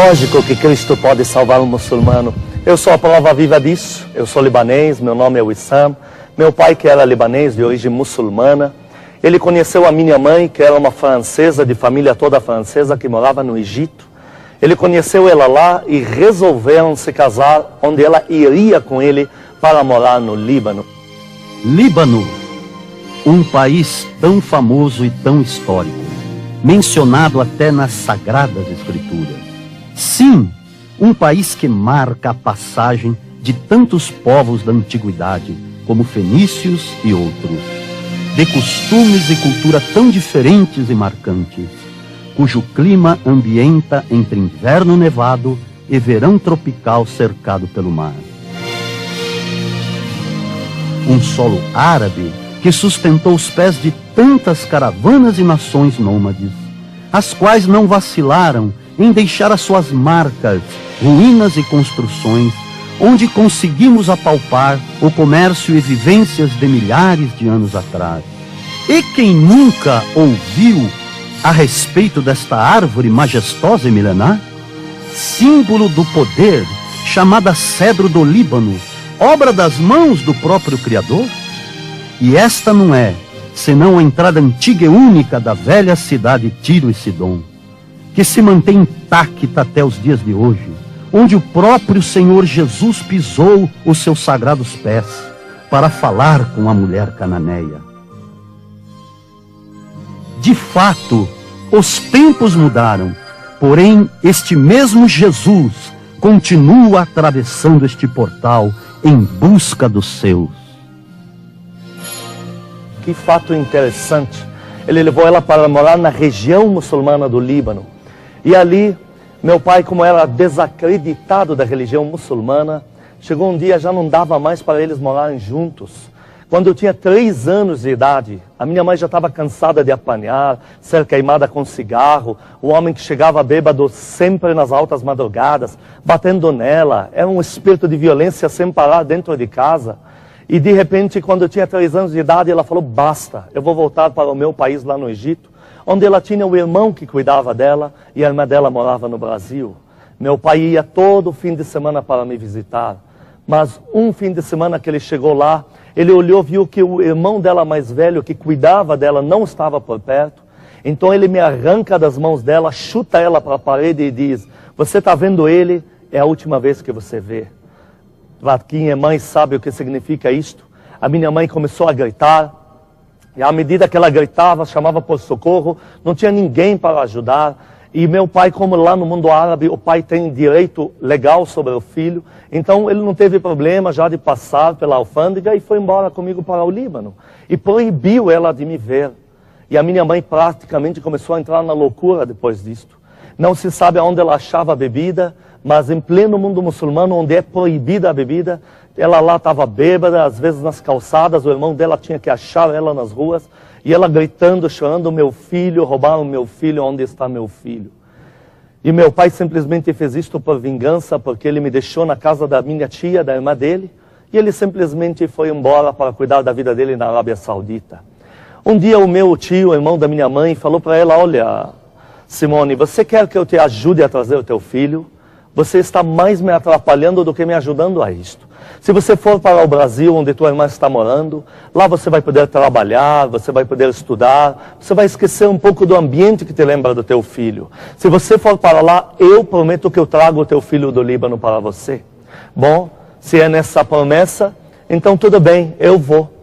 lógico que Cristo pode salvar um muçulmano. Eu sou a prova viva disso. Eu sou libanês, meu nome é Wissam. Meu pai, que era libanês, de origem muçulmana, ele conheceu a minha mãe, que era uma francesa, de família toda francesa, que morava no Egito. Ele conheceu ela lá e resolveram se casar, onde ela iria com ele para morar no Líbano. Líbano, um país tão famoso e tão histórico, mencionado até nas Sagradas Escrituras. Sim, um país que marca a passagem de tantos povos da antiguidade, como fenícios e outros, de costumes e cultura tão diferentes e marcantes, cujo clima ambienta entre inverno nevado e verão tropical cercado pelo mar. Um solo árabe que sustentou os pés de tantas caravanas e nações nômades, as quais não vacilaram em deixar as suas marcas, ruínas e construções, onde conseguimos apalpar o comércio e vivências de milhares de anos atrás. E quem nunca ouviu a respeito desta árvore majestosa e milenar? Símbolo do poder, chamada cedro do Líbano, obra das mãos do próprio Criador? E esta não é senão a entrada antiga e única da velha cidade Tiro e Sidom, que se mantém intacta até os dias de hoje, onde o próprio Senhor Jesus pisou os seus sagrados pés para falar com a mulher cananeia. De fato, os tempos mudaram, porém este mesmo Jesus continua atravessando este portal em busca dos seus. Que fato interessante. Ele levou ela para morar na região muçulmana do Líbano. E ali, meu pai, como era desacreditado da religião muçulmana, chegou um dia, já não dava mais para eles morarem juntos. Quando eu tinha 3 anos de idade, a minha mãe já estava cansada de apanhar, ser queimada com cigarro, o homem que chegava bêbado sempre nas altas madrugadas, batendo nela, era um espírito de violência sem parar dentro de casa. E de repente, quando eu tinha 3 anos de idade, ela falou, basta, eu vou voltar para o meu país lá no Egito, onde ela tinha o irmão que cuidava dela e a irmã dela morava no Brasil. Meu pai ia todo fim de semana para me visitar, mas um fim de semana que ele chegou lá, ele olhou, viu que o irmão dela mais velho, que cuidava dela, não estava por perto. Então ele me arranca das mãos dela, chuta ela para a parede e diz, você está vendo ele? É a última vez que você vê. Para quem é mãe sabe o que significa isto. A minha mãe começou a gritar, e à medida que ela gritava, chamava por socorro, não tinha ninguém para ajudar. E meu pai, como lá no mundo árabe, o pai tem direito legal sobre o filho, então ele não teve problema já de passar pela alfândega e foi embora comigo para o Líbano. E proibiu ela de me ver. E a minha mãe praticamente começou a entrar na loucura depois disto. Não se sabe aonde ela achava a bebida, mas em pleno mundo muçulmano, onde é proibida a bebida, ela lá estava bêbada, às vezes nas calçadas, o irmão dela tinha que achar ela nas ruas, e ela gritando, chorando, meu filho, roubaram meu filho, onde está meu filho? E meu pai simplesmente fez isto por vingança, porque ele me deixou na casa da minha tia, da irmã dele, e ele simplesmente foi embora para cuidar da vida dele na Arábia Saudita. Um dia o meu tio, o irmão da minha mãe, falou para ela, olha, Simone, você quer que eu te ajude a trazer o teu filho? Você está mais me atrapalhando do que me ajudando a isto. Se você for para o Brasil, onde tua irmã está morando, lá você vai poder trabalhar, você vai poder estudar, você vai esquecer um pouco do ambiente que te lembra do teu filho. Se você for para lá, eu prometo que eu trago o teu filho do Líbano para você. Bom, se é nessa promessa, então tudo bem, eu vou.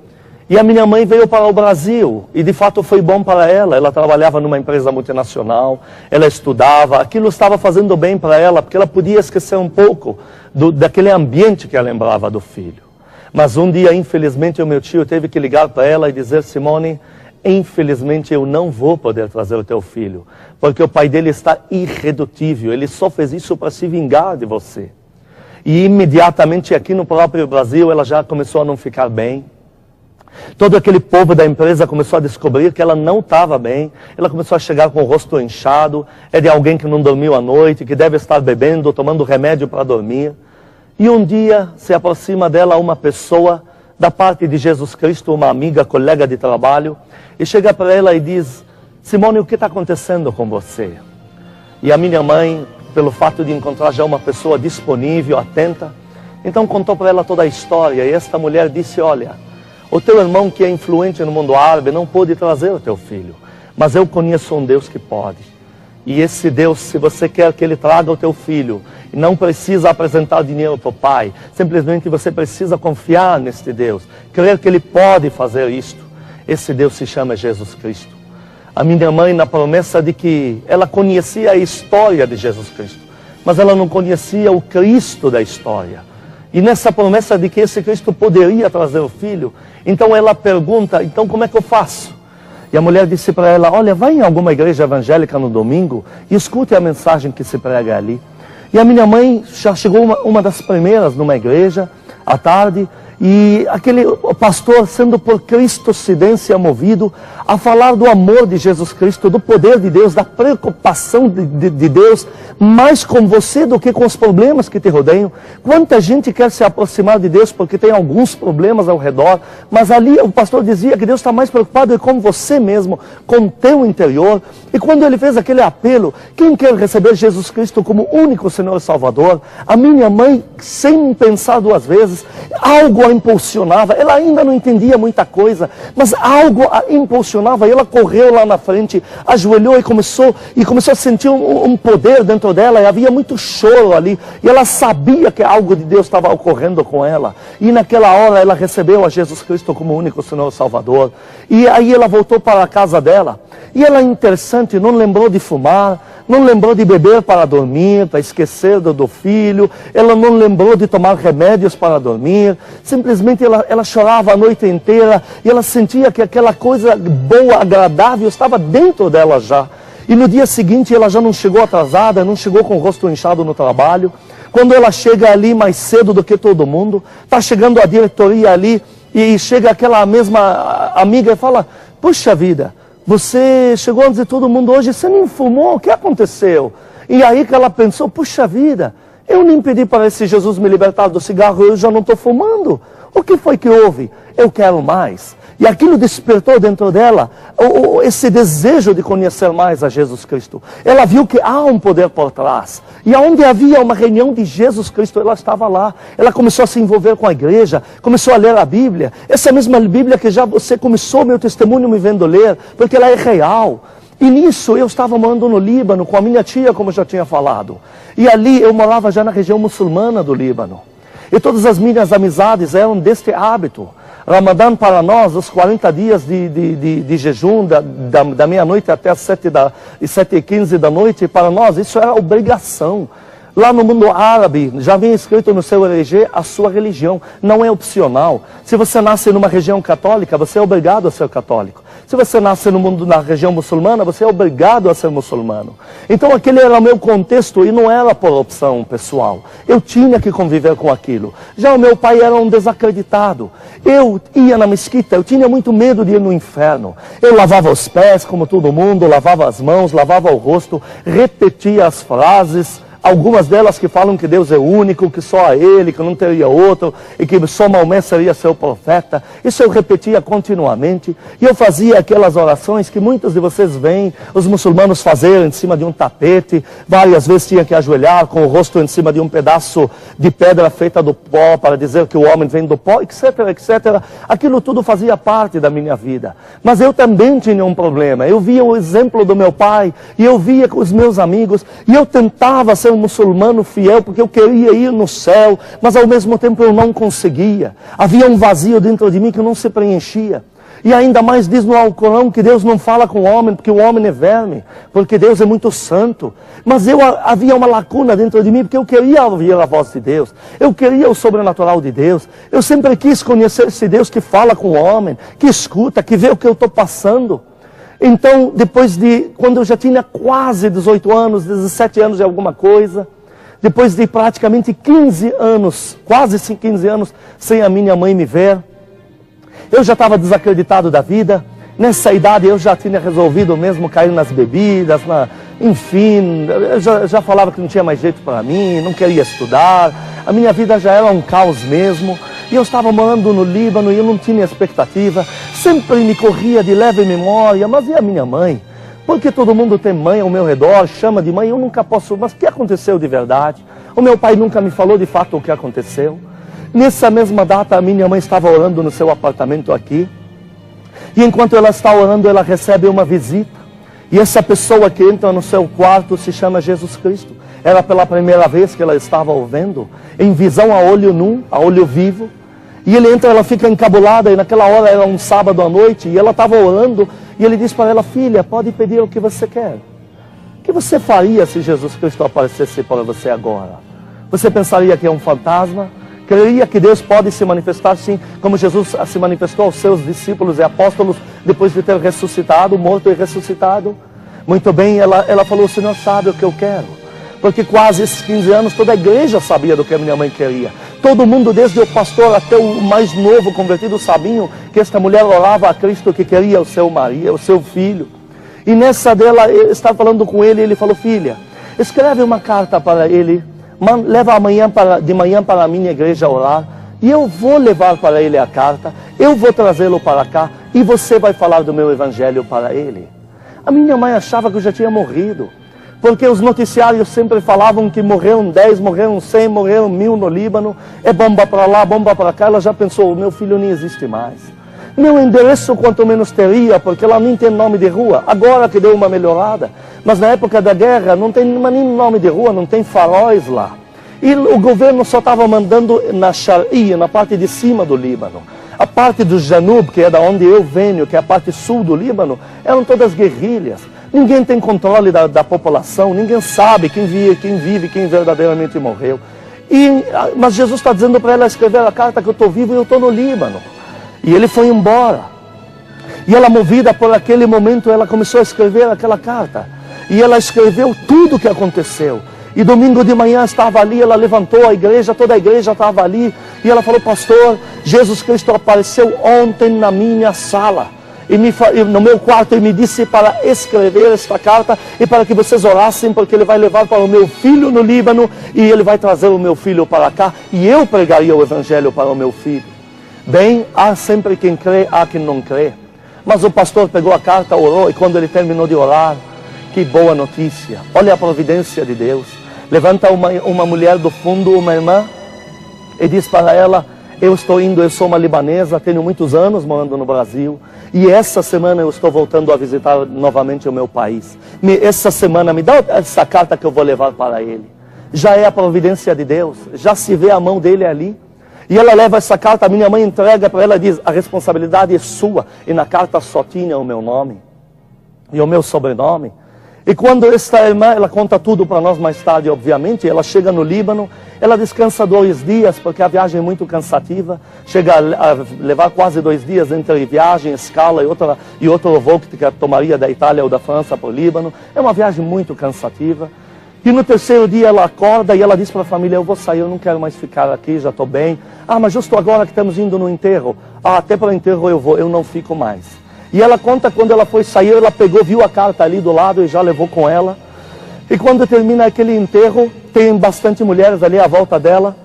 E a minha mãe veio para o Brasil, e de fato foi bom para ela. Ela trabalhava numa empresa multinacional, ela estudava, aquilo estava fazendo bem para ela, porque ela podia esquecer um pouco daquele ambiente que ela lembrava do filho. Mas um dia, infelizmente, o meu tio teve que ligar para ela e dizer, Simone, infelizmente eu não vou poder trazer o teu filho, porque o pai dele está irredutível, ele só fez isso para se vingar de você. E imediatamente aqui no próprio Brasil ela já começou a não ficar bem. Todo aquele povo da empresa começou a descobrir que ela não estava bem. Ela começou a chegar com o rosto inchado. É de alguém que não dormiu à noite, que deve estar bebendo, tomando remédio para dormir. E um dia se aproxima dela uma pessoa da parte de Jesus Cristo, uma amiga, colega de trabalho, e chega para ela e diz, Simone, o que está acontecendo com você? E a minha mãe, pelo fato de encontrar já uma pessoa disponível, atenta. Então contou para ela toda a história, e esta mulher disse: olha, o teu irmão que é influente no mundo árabe não pôde trazer o teu filho, mas eu conheço um Deus que pode. E esse Deus, se você quer que ele traga o teu filho, não precisa apresentar dinheiro para o pai, simplesmente você precisa confiar neste Deus, crer que ele pode fazer isto. Esse Deus se chama Jesus Cristo. A minha mãe, na promessa de que ela conhecia a história de Jesus Cristo, mas ela não conhecia o Cristo da história. E nessa promessa de que esse Cristo poderia trazer o filho, então ela pergunta: então como é que eu faço? E a mulher disse para ela: olha, vai em alguma igreja evangélica no domingo e escute a mensagem que se prega ali. E a minha mãe já chegou uma das primeiras numa igreja, à tarde, e aquele pastor, sendo por cristocidência movido, a falar do amor de Jesus Cristo, do poder de Deus, da preocupação de Deus, mais com você do que com os problemas que te rodeiam. Quanta gente quer se aproximar de Deus porque tem alguns problemas ao redor, mas ali o pastor dizia que Deus está mais preocupado com você mesmo, com o teu interior. E quando ele fez aquele apelo: quem quer receber Jesus Cristo como único Senhor e Salvador? A minha mãe, sem pensar duas vezes, algo a impulsionava. Ela ainda não entendia muita coisa, mas algo a impulsionava, e ela correu lá na frente, ajoelhou e começou a sentir um poder dentro dela, e havia muito choro ali, e ela sabia que algo de Deus estava ocorrendo com ela, e naquela hora ela recebeu a Jesus Cristo como único Senhor e Salvador. E aí ela voltou para a casa dela, e ela, interessante, não lembrou de fumar, não lembrou de beber para dormir, para esquecer do filho, ela não lembrou de tomar remédios para dormir, simplesmente ela chorava a noite inteira, e ela sentia que aquela coisa boa, agradável, estava dentro dela já. E no dia seguinte ela já não chegou atrasada, não chegou com o rosto inchado no trabalho. Quando ela chega ali mais cedo do que todo mundo, está chegando a diretoria ali, e chega aquela mesma amiga e fala: puxa vida, você chegou antes de todo mundo hoje, você nem fumou, o que aconteceu? E aí que ela pensou: puxa vida, eu nem pedi para esse Jesus me libertar do cigarro, eu já não estou fumando. O que foi que houve? Eu quero mais. E aquilo despertou dentro dela esse desejo de conhecer mais a Jesus Cristo. Ela viu que há um poder por trás. E onde havia uma reunião de Jesus Cristo, ela estava lá. Ela começou a se envolver com a igreja, começou a ler a Bíblia. Essa mesma Bíblia que já você começou meu testemunho me vendo ler, porque ela é real. E nisso eu estava morando no Líbano com a minha tia, como eu já tinha falado. E ali eu morava já na região muçulmana do Líbano. E todas as minhas amizades eram deste hábito. Ramadã para nós, os 40 dias de jejum, da meia-noite até as 7h15 da noite, para nós isso era obrigação. Lá no mundo árabe, já vem escrito no seu RG a sua religião, não é opcional. Se você nasce numa região católica, você é obrigado a ser católico. Se você nasce na região muçulmana, você é obrigado a ser muçulmano. Então aquele era o meu contexto, e não era por opção pessoal. Eu tinha que conviver com aquilo. Já o meu pai era um desacreditado. Eu ia na mesquita, eu tinha muito medo de ir no inferno. Eu lavava os pés, como todo mundo, lavava as mãos, lavava o rosto, repetia as frases, algumas delas que falam que Deus é único, que só há Ele, que não teria outro, e que só Maomé seria seu profeta. Isso eu repetia continuamente, e eu fazia aquelas orações que muitos de vocês veem os muçulmanos fazerem em cima de um tapete. Várias vezes tinha que ajoelhar com o rosto em cima de um pedaço de pedra feita do pó, para dizer que o homem vem do pó, etc, etc. Aquilo tudo fazia parte da minha vida. Mas eu também tinha um problema. Eu via o exemplo do meu pai, e eu via com os meus amigos, e eu tentava ser um muçulmano fiel, porque eu queria ir no céu, mas ao mesmo tempo eu não conseguia. Havia um vazio dentro de mim que não se preenchia. E ainda mais diz no Alcorão que Deus não fala com o homem, porque o homem é verme, porque Deus é muito santo. Mas havia uma lacuna dentro de mim, porque eu queria ouvir a voz de Deus. Eu queria o sobrenatural de Deus. Eu sempre quis conhecer esse Deus que fala com o homem, que escuta, que vê o que eu estou passando. Então, quando eu já tinha quase 18 anos, 17 anos e alguma coisa, depois de praticamente 15 anos, quase 15 anos, sem a minha mãe me ver, eu já estava desacreditado da vida. Nessa idade eu já tinha resolvido mesmo cair nas bebidas, enfim, eu já falava que não tinha mais jeito para mim, não queria estudar, a minha vida já era um caos mesmo. E eu estava morando no Líbano e eu não tinha expectativa, sempre me corria de leve memória: mas e a minha mãe? Porque todo mundo tem mãe ao meu redor, chama de mãe, eu nunca posso... Mas o que aconteceu de verdade? O meu pai nunca me falou de fato o que aconteceu. Nessa mesma data, a minha mãe estava orando no seu apartamento aqui. E enquanto ela está orando, ela recebe uma visita. E essa pessoa que entra no seu quarto se chama Jesus Cristo. Era pela primeira vez que ela estava o vendo, em visão a olho nu, a olho vivo. E ele entra, ela fica encabulada, e naquela hora era um sábado à noite, e ela estava orando, e ele diz para ela: filha, pode pedir o que você quer. O que você faria se Jesus Cristo aparecesse para você agora? Você pensaria que é um fantasma? Creria que Deus pode se manifestar sim, como Jesus se manifestou aos seus discípulos e apóstolos depois de ter ressuscitado, morto e ressuscitado? Muito bem, ela falou: o Senhor sabe o que eu quero. Porque quase esses 15 anos toda a igreja sabia do que a minha mãe queria. Todo mundo, desde o pastor até o mais novo convertido, sabiam que esta mulher orava a Cristo que queria o seu marido, o seu filho. E nessa dela, eu estava falando com ele, e ele falou: filha, escreve uma carta para ele, leva de manhã para a minha igreja orar, e eu vou levar para ele a carta, eu vou trazê-lo para cá, e você vai falar do meu evangelho para ele. A minha mãe achava que eu já tinha morrido, porque os noticiários sempre falavam que morreram 10, morreram 100, morreram 1000 no Líbano, é bomba para lá, bomba para cá. Ela já pensou: o meu filho nem existe mais. Meu endereço quanto menos teria, porque lá nem tem nome de rua, agora que deu uma melhorada. Mas na época da guerra não tem nem nome de rua, não tem faróis lá. E o governo só estava mandando na Sharia, na parte de cima do Líbano. A parte do Janub, que é da onde eu venho, que é a parte sul do Líbano, eram todas guerrilhas. Ninguém tem controle da população, ninguém sabe quem vive, quem verdadeiramente morreu. Mas Jesus está dizendo para ela escrever a carta que eu estou vivo e eu estou no Líbano. E ele foi embora. E ela, movida por aquele momento, ela começou a escrever aquela carta. E ela escreveu tudo o que aconteceu. E domingo de manhã estava ali, ela levantou a igreja, toda a igreja estava ali. E ela falou: pastor, Jesus Cristo apareceu ontem na minha sala. No meu quarto, e me disse para escrever esta carta e para que vocês orassem, porque ele vai levar para o meu filho no Líbano e ele vai trazer o meu filho para cá e eu pregaria o evangelho para o meu filho. Bem, há sempre quem crê, há quem não crê. Mas o pastor pegou a carta, orou, e quando ele terminou de orar, que boa notícia! Olha a providência de Deus. Levanta uma mulher do fundo, uma irmã, e diz para ela: eu estou indo, eu sou uma libanesa, tenho muitos anos morando no Brasil, e essa semana eu estou voltando a visitar novamente o meu país. Essa semana me dá essa carta que eu vou levar para ele. Já é a providência de Deus, já se vê a mão dele ali. E ela leva essa carta, a minha mãe entrega para ela, diz: a responsabilidade é sua. E na carta só tinha o meu nome e o meu sobrenome. E quando esta irmã, ela conta tudo para nós mais tarde, obviamente, ela chega no Líbano, ela descansa 2 dias, porque a viagem é muito cansativa, chega a levar quase 2 dias entre viagem, escala e outro voo que tomaria da Itália ou da França para o Líbano. É uma viagem muito cansativa. E no 3º dia ela acorda e ela diz para a família: eu vou sair, eu não quero mais ficar aqui, já estou bem. Ah, mas justo agora que estamos indo no enterro. Ah, até para o enterro eu vou, eu não fico mais. E ela conta quando ela foi sair, ela pegou, viu a carta ali do lado e já levou com ela. E quando termina aquele enterro, tem bastante mulheres ali à volta dela.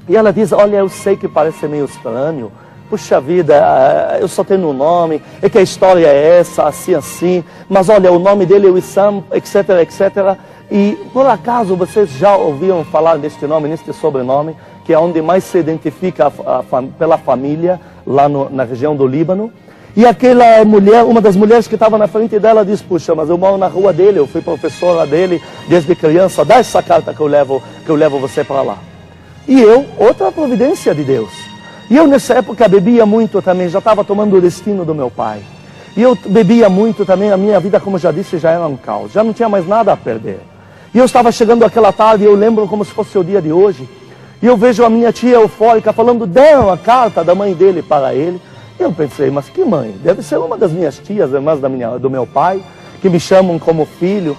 E ela diz: olha, eu sei que parece meio estranho. Puxa vida, eu só tenho um nome, é que a história é essa, assim, assim. Mas olha, o nome dele é Wissam, etc, etc. E por acaso vocês já ouviram falar deste nome, neste sobrenome, que é onde mais se identifica pela família, lá na região do Líbano? E aquela mulher, uma das mulheres que estava na frente dela, diz: puxa, mas eu moro na rua dele, eu fui professora dele desde criança, dá essa carta que eu levo você para lá. E eu, outra providência de Deus. E eu nessa época bebia muito também, já estava tomando o destino do meu pai. E eu bebia muito também, a minha vida, como já disse, já era um caos, já não tinha mais nada a perder. E eu estava chegando aquela tarde, eu lembro como se fosse o dia de hoje, e eu vejo a minha tia eufórica falando: deram a carta da mãe dele para ele. Eu pensei: mas que mãe? Deve ser uma das minhas tias, irmãs do meu pai, que me chamam como filho.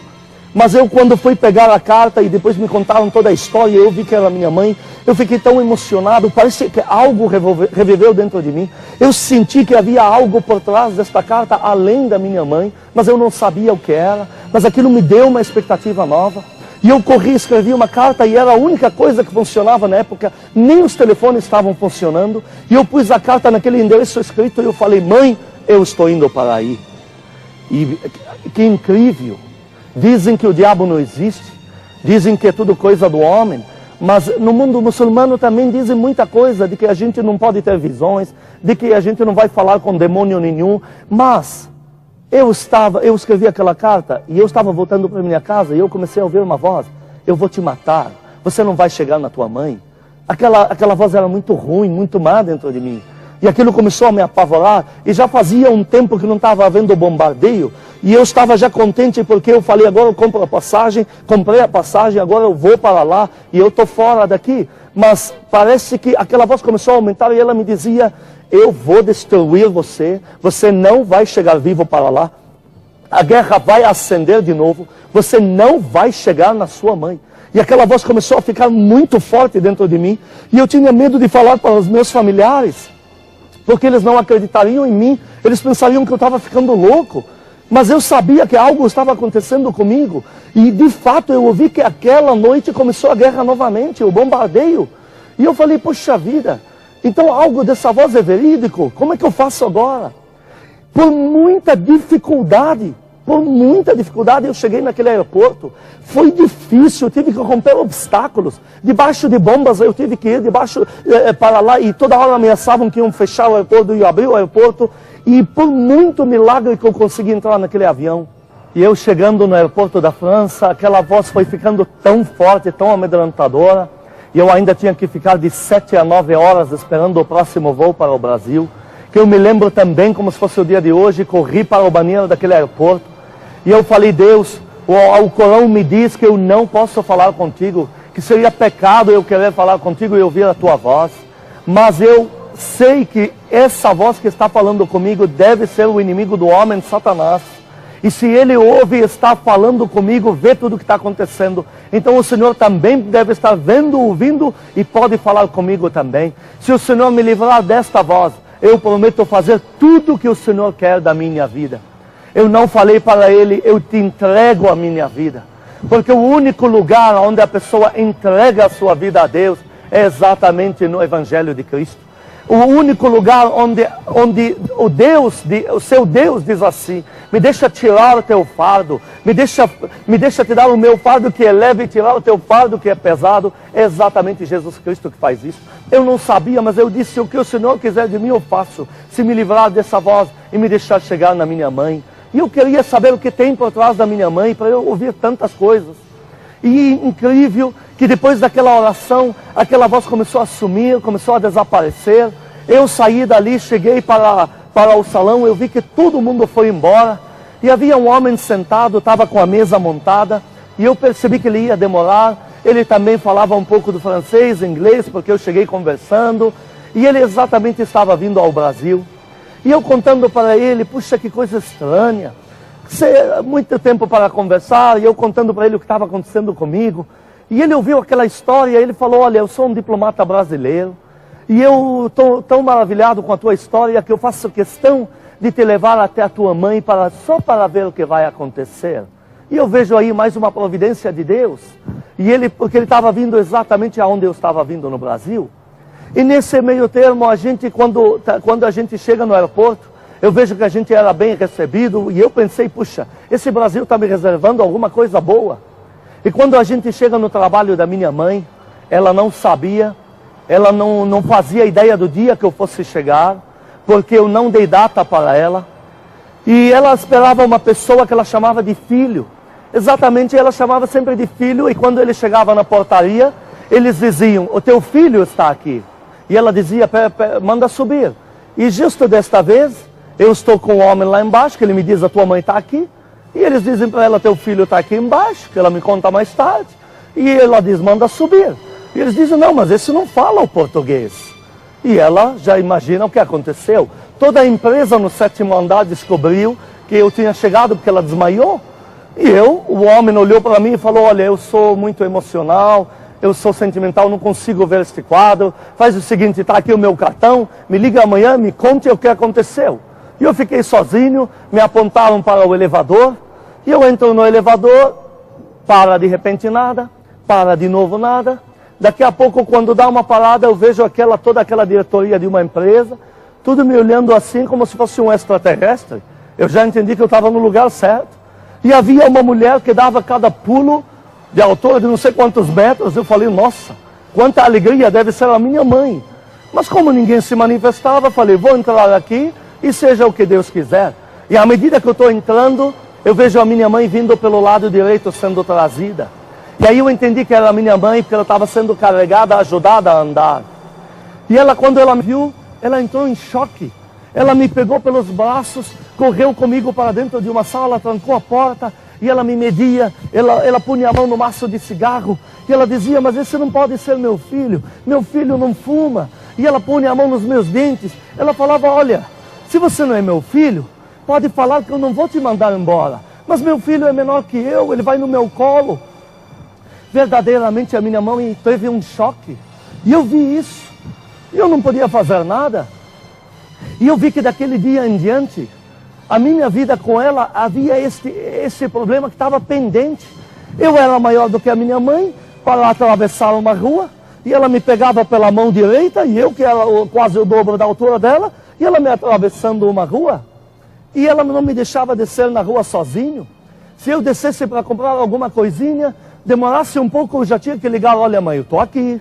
Mas eu, quando fui pegar a carta e depois me contaram toda a história, eu vi que era minha mãe, eu fiquei tão emocionado, parece que algo reviveu dentro de mim. Eu senti que havia algo por trás desta carta, além da minha mãe, mas eu não sabia o que era, mas aquilo me deu uma expectativa nova. E eu corri, escrevi uma carta, e era a única coisa que funcionava na época, nem os telefones estavam funcionando, e eu pus a carta naquele endereço escrito, e eu falei: mãe, eu estou indo para aí. E que incrível. Dizem que o diabo não existe. Dizem que é tudo coisa do homem. Mas no mundo muçulmano também dizem muita coisa, de que a gente não pode ter visões, de que a gente não vai falar com demônio nenhum. Mas eu escrevi aquela carta e eu estava voltando para minha casa e eu comecei a ouvir uma voz: eu vou te matar, você não vai chegar na tua mãe. Aquela voz era muito ruim, muito má dentro de mim. E aquilo começou a me apavorar. E já fazia um tempo que não estava havendo bombardeio. E eu estava já contente porque eu falei: agora eu compro a passagem, comprei a passagem, agora eu vou para lá e eu estou fora daqui. Mas parece que aquela voz começou a aumentar e ela me dizia: eu vou destruir você, você não vai chegar vivo para lá. A guerra vai acender de novo, você não vai chegar na sua mãe. E aquela voz começou a ficar muito forte dentro de mim. E eu tinha medo de falar para os meus familiares, porque eles não acreditariam em mim, eles pensariam que eu estava ficando louco. Mas eu sabia que algo estava acontecendo comigo. E de fato eu ouvi que aquela noite começou a guerra novamente, o bombardeio. E eu falei: puxa vida, então algo dessa voz é verídico? Como é que eu faço agora? Por muita dificuldade eu cheguei naquele aeroporto. Foi difícil, eu tive que romper obstáculos. Debaixo de bombas eu tive que ir para lá, e toda hora ameaçavam que iam fechar o aeroporto e abrir o aeroporto. E por muito milagre que eu consegui entrar naquele avião. E eu chegando no aeroporto da França, aquela voz foi ficando tão forte, tão amedrontadora. E eu ainda tinha que ficar de 7 a 9 horas esperando o próximo voo para o Brasil. Que eu me lembro também como se fosse o dia de hoje, corri para o banheiro daquele aeroporto. E eu falei: Deus, o Corão me diz que eu não posso falar contigo, que seria pecado eu querer falar contigo e ouvir a tua voz. Mas eu sei que essa voz que está falando comigo deve ser o inimigo do homem, Satanás. E se ele ouve e está falando comigo, vê tudo o que está acontecendo, então o Senhor também deve estar vendo, ouvindo e pode falar comigo também. Se o Senhor me livrar desta voz, eu prometo fazer tudo o que o Senhor quer da minha vida. Eu não falei para ele: eu te entrego a minha vida. Porque o único lugar onde a pessoa entrega a sua vida a Deus é exatamente no Evangelho de Cristo. O único lugar onde o seu Deus diz assim: me deixa tirar o teu fardo, me deixa te dar o meu fardo que é leve e tirar o teu fardo que é pesado. É exatamente Jesus Cristo que faz isso. Eu não sabia, mas eu disse: o que o Senhor quiser de mim eu faço, se me livrar dessa voz e me deixar chegar na minha mãe. E eu queria saber o que tem por trás da minha mãe, para eu ouvir tantas coisas. E incrível que depois daquela oração, aquela voz começou a sumir, começou a desaparecer. Eu saí dali, cheguei para o salão, eu vi que todo mundo foi embora. E havia um homem sentado, estava com a mesa montada, e eu percebi que ele ia demorar. Ele também falava um pouco do francês, inglês, porque eu cheguei conversando. E ele exatamente estava vindo ao Brasil. E eu contando para ele: puxa, que coisa estranha. Muito tempo para conversar, e eu contando para ele o que estava acontecendo comigo. E ele ouviu aquela história, e ele falou: olha, eu sou um diplomata brasileiro, e eu estou tão maravilhado com a tua história que eu faço questão de te levar até a tua mãe só para ver o que vai acontecer. E eu vejo aí mais uma providência de Deus. Porque ele estava vindo exatamente aonde eu estava vindo no Brasil. E nesse meio termo, quando a gente chega no aeroporto, eu vejo que a gente era bem recebido. E eu pensei: puxa, esse Brasil está me reservando alguma coisa boa. E quando a gente chega no trabalho da minha mãe, ela não sabia, ela não fazia ideia do dia que eu fosse chegar, porque eu não dei data para ela. E ela esperava uma pessoa que ela chamava de filho. Exatamente, ela chamava sempre de filho. E quando ele chegava na portaria, eles diziam: o teu filho está aqui. E ela dizia: manda subir. E justo desta vez, eu estou com o homem lá embaixo, que ele me diz: a tua mãe está aqui. E eles dizem para ela: teu filho está aqui embaixo, que ela me conta mais tarde. E ela diz: manda subir. E eles dizem: não, mas esse não fala o português. E ela já imagina o que aconteceu. Toda a empresa no 7º andar descobriu que eu tinha chegado porque ela desmaiou. E o homem olhou para mim e falou: olha, eu sou muito emocional, eu sou sentimental, não consigo ver este quadro. Faz o seguinte, está aqui o meu cartão, me liga amanhã, me conte o que aconteceu. E eu fiquei sozinho, me apontaram para o elevador, e eu entro no elevador, para de repente nada, para de novo nada. Daqui a pouco, quando dá uma parada, eu vejo toda aquela diretoria de uma empresa, tudo me olhando assim como se fosse um extraterrestre. Eu já entendi que eu estava no lugar certo. E havia uma mulher que dava cada pulo de altura de não sei quantos metros. Eu falei, nossa, quanta alegria, deve ser a minha mãe. Mas como ninguém se manifestava, falei, vou entrar aqui e seja o que Deus quiser. E à medida que eu estou entrando, eu vejo a minha mãe vindo pelo lado direito sendo trazida. E aí eu entendi que era a minha mãe, porque ela estava sendo carregada, ajudada a andar. E ela, quando ela me viu, ela entrou em choque. Ela me pegou pelos braços, correu comigo para dentro de uma sala, trancou a porta, e ela me media, ela punha a mão no maço de cigarro, e ela dizia, mas esse não pode ser meu filho não fuma. E ela punha a mão nos meus dentes, ela falava, olha, se você não é meu filho, pode falar que eu não vou te mandar embora, mas meu filho é menor que eu, ele vai no meu colo. Verdadeiramente a minha mãe teve um choque, e eu vi isso, e eu não podia fazer nada. E eu vi que daquele dia em diante, a minha vida com ela havia esse problema que estava pendente. Eu era maior do que a minha mãe para atravessar uma rua, e ela me pegava pela mão direita, e eu que era quase o dobro da altura dela, e ela me atravessando uma rua, e ela não me deixava descer na rua sozinho. Se eu descesse para comprar alguma coisinha, demorasse um pouco, eu já tinha que ligar, olha mãe, eu estou aqui,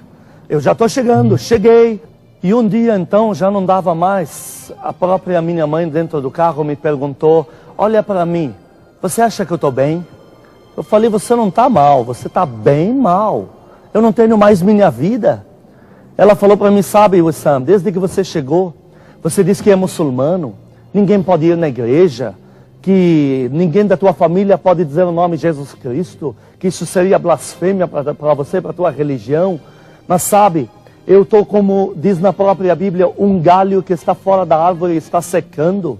eu já estou chegando, cheguei. E um dia então, já não dava mais, a própria minha mãe dentro do carro me perguntou, olha para mim, você acha que eu estou bem? Eu falei, você não está mal, você está bem mal, eu não tenho mais minha vida. Ela falou para mim, sabe Wissam, desde que você chegou, você disse que é muçulmano, ninguém pode ir na igreja, que ninguém da tua família pode dizer o nome de Jesus Cristo, que isso seria blasfêmia para você, para a tua religião, mas sabe, eu estou, como diz na própria Bíblia, um galho que está fora da árvore e está secando.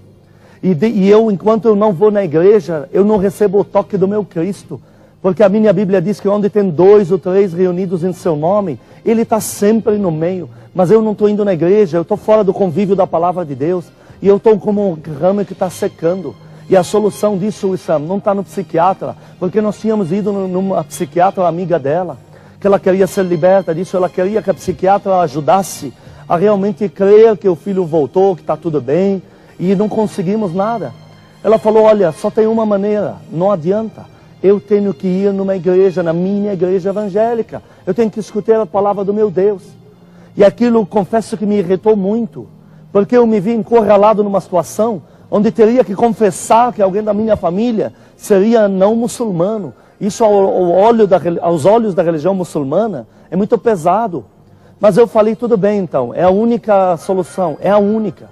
E eu, enquanto eu não vou na igreja, eu não recebo o toque do meu Cristo. Porque a minha Bíblia diz que onde tem 2 ou 3 reunidos em seu nome, Ele está sempre no meio. Mas eu não estou indo na igreja, eu estou fora do convívio da palavra de Deus. E eu estou como um ramo que está secando. E a solução disso, Wissam, não está no psiquiatra. Porque nós tínhamos ido numa psiquiatra amiga dela, que ela queria ser liberta disso, ela queria que a psiquiatra a ajudasse a realmente crer que o filho voltou, que está tudo bem, e não conseguimos nada. Ela falou, olha, só tem uma maneira, não adianta, eu tenho que ir numa igreja, na minha igreja evangélica, eu tenho que escutar a palavra do meu Deus. E aquilo, confesso que me irritou muito, porque eu me vi encurralado numa situação onde teria que confessar que alguém da minha família seria não muçulmano. Isso aos olhos da religião muçulmana é muito pesado. Mas eu falei, tudo bem então, é a única solução, é a única.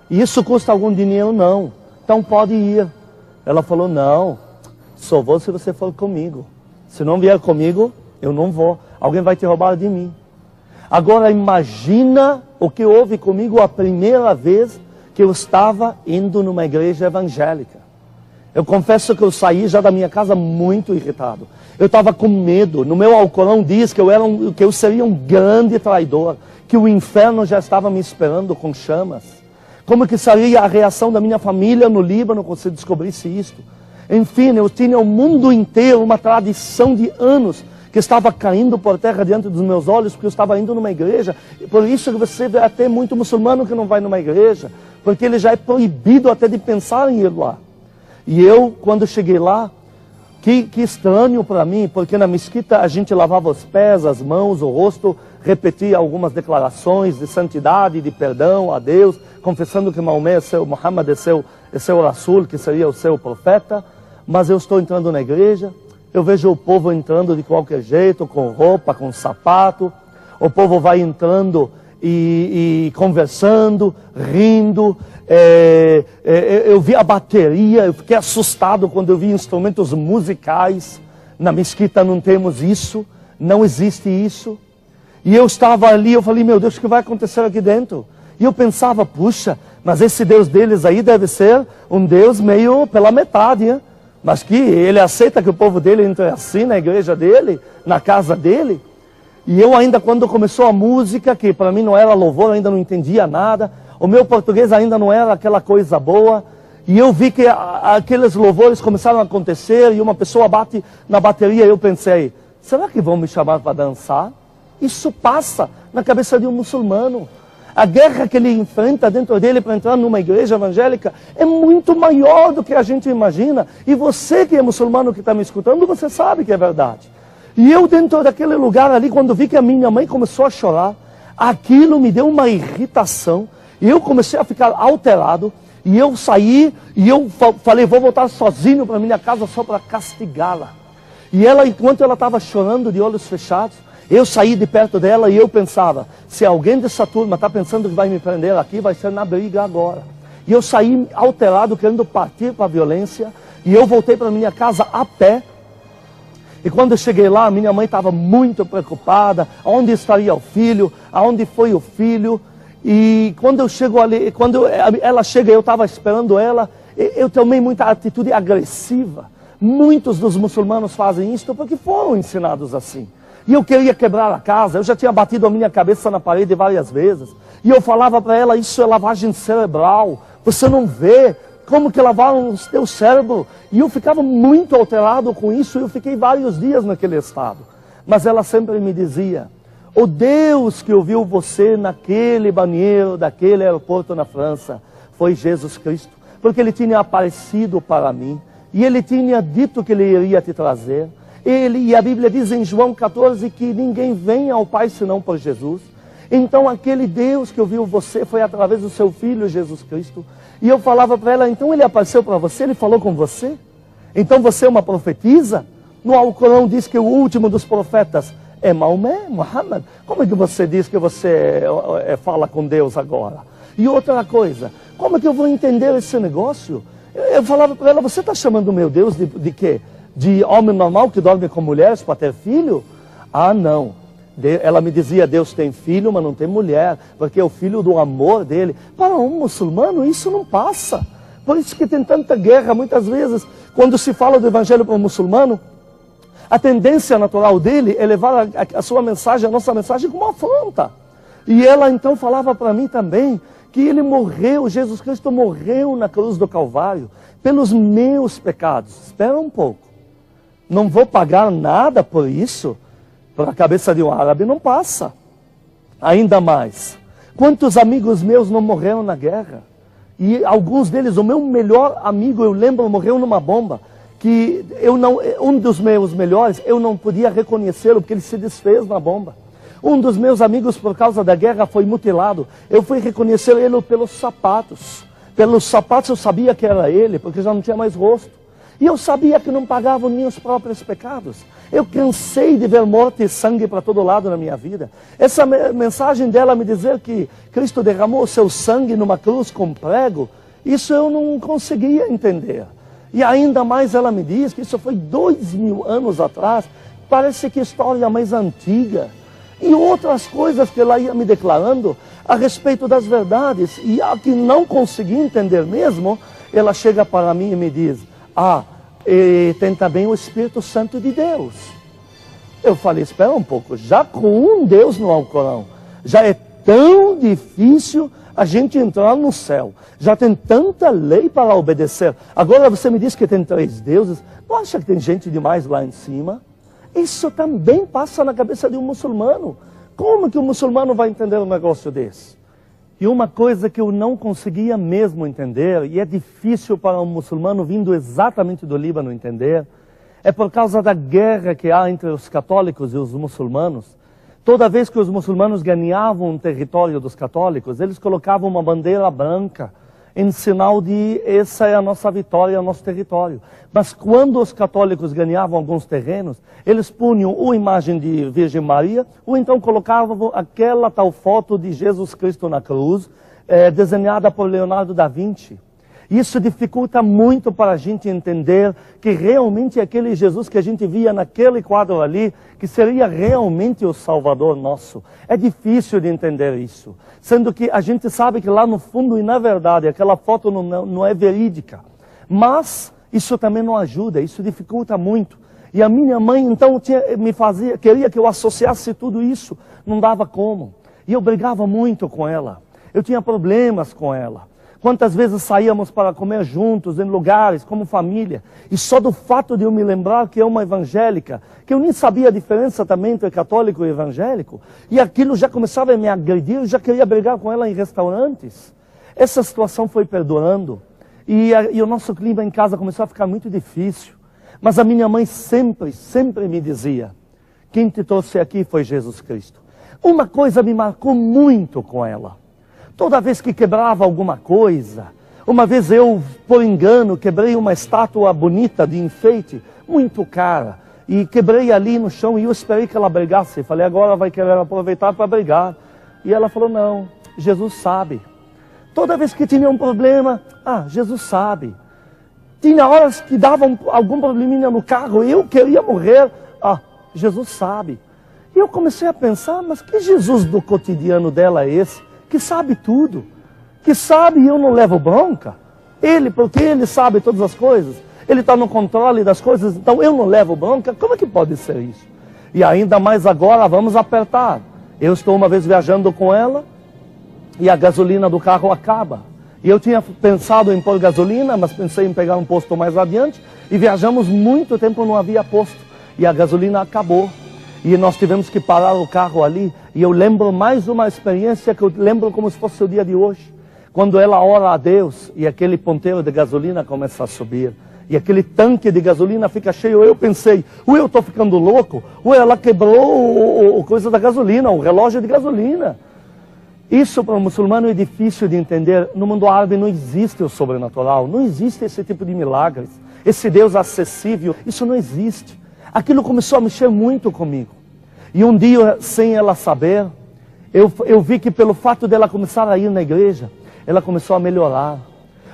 E isso custa algum dinheiro? Não. Então pode ir. Ela falou, não, só vou se você for comigo. Se não vier comigo, eu não vou. Alguém vai te roubar de mim. Agora imagina o que houve comigo a primeira vez que eu estava indo numa igreja evangélica. Eu confesso que eu saí já da minha casa muito irritado. Eu estava com medo. No meu Alcorão diz que eu seria um grande traidor, que o inferno já estava me esperando com chamas. Como que seria a reação da minha família no Líbano quando se descobrisse isto? Enfim, eu tinha o mundo inteiro, uma tradição de anos, que estava caindo por terra diante dos meus olhos, porque eu estava indo numa igreja. Por isso que você vê até muito muçulmano que não vai numa igreja, porque ele já é proibido até de pensar em ir lá. E eu, quando cheguei lá, que estranho para mim, porque na mesquita a gente lavava os pés, as mãos, o rosto, repetia algumas declarações de santidade, de perdão a Deus, confessando que Maomé Muhammad é seu Rasul, que seria o seu profeta. Mas eu estou entrando na igreja, eu vejo o povo entrando de qualquer jeito, com roupa, com sapato, o povo vai entrando e conversando, rindo. Eu vi a bateria, eu fiquei assustado quando eu vi instrumentos musicais. Na mesquita não temos isso, não existe isso. E eu estava ali, eu falei, meu Deus, o que vai acontecer aqui dentro? E eu pensava, puxa, mas esse Deus deles aí deve ser um Deus meio pela metade, hein? Mas que ele aceita que o povo dele entre assim na igreja dele, na casa dele. E eu ainda, quando começou a música, que para mim não era louvor, eu ainda não entendia nada, o meu português ainda não era aquela coisa boa, e eu vi que aqueles louvores começaram a acontecer, e uma pessoa bate na bateria, e eu pensei, será que vão me chamar para dançar? Isso passa na cabeça de um muçulmano. A guerra que ele enfrenta dentro dele para entrar numa igreja evangélica é muito maior do que a gente imagina. E você que é muçulmano que está me escutando, você sabe que é verdade. E eu dentro daquele lugar ali, quando vi que a minha mãe começou a chorar, aquilo me deu uma irritação. E eu comecei a ficar alterado. E eu saí e eu falei, vou voltar sozinho para minha casa só para castigá-la. E ela, enquanto ela estava chorando de olhos fechados, eu saí de perto dela e eu pensava, se alguém dessa turma está pensando que vai me prender aqui, vai ser na briga agora. E eu saí alterado, querendo partir para a violência, e eu voltei para minha casa a pé. E quando eu cheguei lá, minha mãe estava muito preocupada, onde estaria o filho, aonde foi o filho. E quando eu chego ali, quando ela chega, eu estava esperando ela, eu tomei muita atitude agressiva. Muitos dos muçulmanos fazem isso porque foram ensinados assim. E eu queria quebrar a casa, eu já tinha batido a minha cabeça na parede várias vezes. E eu falava para ela, isso é lavagem cerebral, você não vê como que lavaram o teu cérebro. E eu ficava muito alterado com isso, e eu fiquei vários dias naquele estado. Mas ela sempre me dizia, o Deus que ouviu você naquele banheiro, daquele aeroporto na França, foi Jesus Cristo. Porque Ele tinha aparecido para mim, e Ele tinha dito que Ele iria te trazer. E a Bíblia diz em João 14 que ninguém vem ao Pai senão por Jesus. Então aquele Deus que ouviu você foi através do seu Filho Jesus Cristo. E eu falava para ela, então Ele apareceu para você, Ele falou com você? Então você é uma profetisa? No Alcorão diz que o último dos profetas é Maomé, Muhammad. Como é que você diz que você fala com Deus agora? E outra coisa, como é que eu vou entender esse negócio? Eu falava para ela, você está chamando o meu Deus de quê? De homem normal que dorme com mulheres para ter filho? Ah, não. Ela me dizia, Deus tem filho, mas não tem mulher, porque é o filho do amor dele. Para um muçulmano, isso não passa. Por isso que tem tanta guerra, muitas vezes, quando se fala do evangelho para um muçulmano, a tendência natural dele é levar a sua mensagem, a nossa mensagem, como uma afronta. E ela então falava para mim também, que ele morreu, Jesus Cristo morreu na cruz do Calvário, pelos meus pecados. Espera um pouco. Não vou pagar nada por isso? Para a cabeça de um árabe não passa. Ainda mais, quantos amigos meus não morreram na guerra? E alguns deles, o meu melhor amigo, eu lembro, morreu numa bomba. Que um dos meus melhores, eu não podia reconhecê-lo porque ele se desfez na bomba. Um dos meus amigos, por causa da guerra, foi mutilado. Eu fui reconhecer ele pelos sapatos. Pelos sapatos eu sabia que era ele, porque já não tinha mais rosto. E eu sabia que não pagavam meus próprios pecados. Eu cansei de ver morte e sangue para todo lado na minha vida. Essa mensagem dela me dizer que Cristo derramou o seu sangue numa cruz com prego, isso eu não conseguia entender. E ainda mais ela me diz que isso foi 2000 anos atrás. Parece que história mais antiga. E outras coisas que ela ia me declarando a respeito das verdades. E a que não consegui entender mesmo, ela chega para mim e me diz, e tem também o Espírito Santo de Deus. Eu falei, espera um pouco, já com um Deus no Alcorão, já é tão difícil a gente entrar no céu. Já tem tanta lei para obedecer. Agora você me diz que tem 3 deuses. Não acha que tem gente demais lá em cima? Isso também passa na cabeça de um muçulmano. Como que um muçulmano vai entender um negócio desse? E uma coisa que eu não conseguia mesmo entender, e é difícil para um muçulmano vindo exatamente do Líbano entender, é por causa da guerra que há entre os católicos e os muçulmanos. Toda vez que os muçulmanos ganhavam um território dos católicos, eles colocavam uma bandeira branca em sinal de essa é a nossa vitória, é o nosso território. Mas quando os católicos ganhavam alguns terrenos, eles punham ou imagem de Virgem Maria, ou então colocavam aquela tal foto de Jesus Cristo na cruz, desenhada por Leonardo da Vinci. Isso dificulta muito para a gente entender que realmente aquele Jesus que a gente via naquele quadro ali, que seria realmente o Salvador nosso. É difícil de entender isso. Sendo que a gente sabe que lá no fundo e na verdade aquela foto não é verídica. Mas isso também não ajuda, isso dificulta muito. E a minha mãe então queria que eu associasse tudo isso. Não dava como. E eu brigava muito com ela. Eu tinha problemas com ela. Quantas vezes saíamos para comer juntos em lugares como família. E só do fato de eu me lembrar que é uma evangélica, que eu nem sabia a diferença também entre católico e evangélico, e aquilo já começava a me agredir, eu já queria brigar com ela em restaurantes. Essa situação foi perdurando. E o nosso clima em casa começou a ficar muito difícil. Mas a minha mãe sempre me dizia, quem te trouxe aqui foi Jesus Cristo. Uma coisa me marcou muito com ela. Toda vez que quebrava alguma coisa, uma vez eu, por engano, quebrei uma estátua bonita de enfeite, muito cara, e quebrei ali no chão e eu esperei que ela brigasse. Falei, agora vai querer aproveitar para brigar. E ela falou, não, Jesus sabe. Toda vez que tinha um problema, Jesus sabe. Tinha horas que davam algum probleminha no carro, eu queria morrer, Jesus sabe. E eu comecei a pensar, mas que Jesus do cotidiano dela é esse? Que sabe tudo, que sabe e eu não levo bronca. Ele, porque ele sabe todas as coisas, ele está no controle das coisas, então eu não levo bronca. Como é que pode ser isso? E ainda mais agora, vamos apertar. Eu estou uma vez viajando com ela e a gasolina do carro acaba. E eu tinha pensado em pôr gasolina, mas pensei em pegar um posto mais adiante. E viajamos muito tempo, não havia posto. E a gasolina acabou. E nós tivemos que parar o carro ali. E eu lembro mais uma experiência que eu lembro como se fosse o dia de hoje. Quando ela ora a Deus e aquele ponteiro de gasolina começa a subir. E aquele tanque de gasolina fica cheio. Eu pensei, ou eu estou ficando louco, ou ela quebrou o coisa da gasolina, o relógio de gasolina. Isso para o muçulmano é difícil de entender. No mundo árabe não existe o sobrenatural. Não existe esse tipo de milagres. Esse Deus acessível, isso não existe. Aquilo começou a mexer muito comigo. E um dia, sem ela saber, eu vi que pelo fato dela começar a ir na igreja, ela começou a melhorar.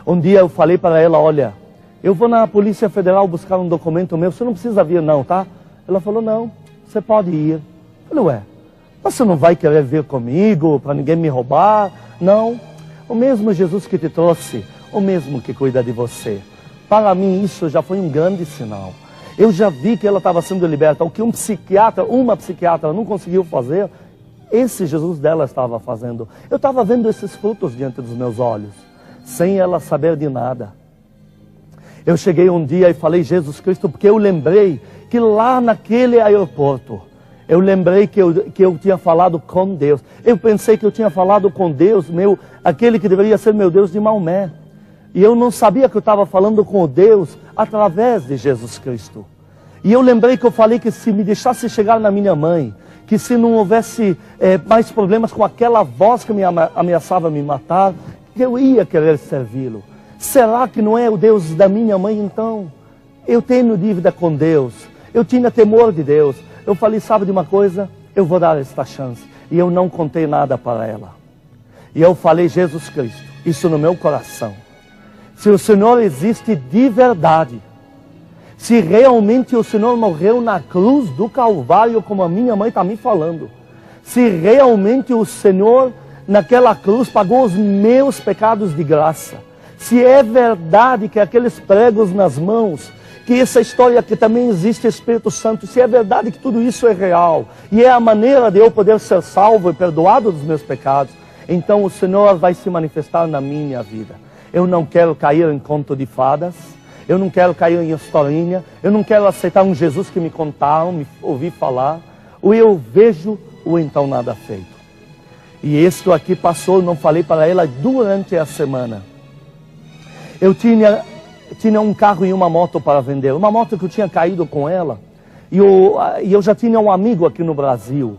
Um dia eu falei para ela, olha, eu vou na Polícia Federal buscar um documento meu, você não precisa vir não, tá? Ela falou, não, você pode ir. Eu falei, ué, você não vai querer vir comigo para ninguém me roubar? Não, o mesmo Jesus que te trouxe, o mesmo que cuida de você. Para mim isso já foi um grande sinal. Eu já vi que ela estava sendo liberta. O que uma psiquiatra não conseguiu fazer, esse Jesus dela estava fazendo. Eu estava vendo esses frutos diante dos meus olhos, sem ela saber de nada. Eu cheguei um dia e falei Jesus Cristo, porque eu lembrei que lá naquele aeroporto, eu lembrei que eu tinha falado com Deus. Eu pensei que eu tinha falado com Deus, aquele que deveria ser meu Deus de Maomé. E eu não sabia que eu estava falando com o Deus através de Jesus Cristo. E eu lembrei que eu falei que se me deixasse chegar na minha mãe, que se não houvesse mais problemas com aquela voz que me ameaçava me matar, que eu ia querer servi-lo. Será que não é o Deus da minha mãe então? Eu tenho dívida com Deus, eu tinha temor de Deus. Eu falei, sabe de uma coisa? Eu vou dar esta chance. E eu não contei nada para ela. E eu falei, Jesus Cristo, isso no meu coração. Se o Senhor existe de verdade, se realmente o Senhor morreu na cruz do Calvário, como a minha mãe está me falando, se realmente o Senhor naquela cruz pagou os meus pecados de graça, se é verdade que aqueles pregos nas mãos, que essa história que também existe Espírito Santo, se é verdade que tudo isso é real, e é a maneira de eu poder ser salvo e perdoado dos meus pecados, então o Senhor vai se manifestar na minha vida. Eu não quero cair em conto de fadas, eu não quero cair em historinha, eu não quero aceitar um Jesus que me contaram, me ouvi falar, ou eu vejo ou então nada feito. E isto aqui passou, não falei para ela durante a semana. Eu tinha um carro e uma moto para vender, uma moto que eu tinha caído com ela, e eu já tinha um amigo aqui no Brasil,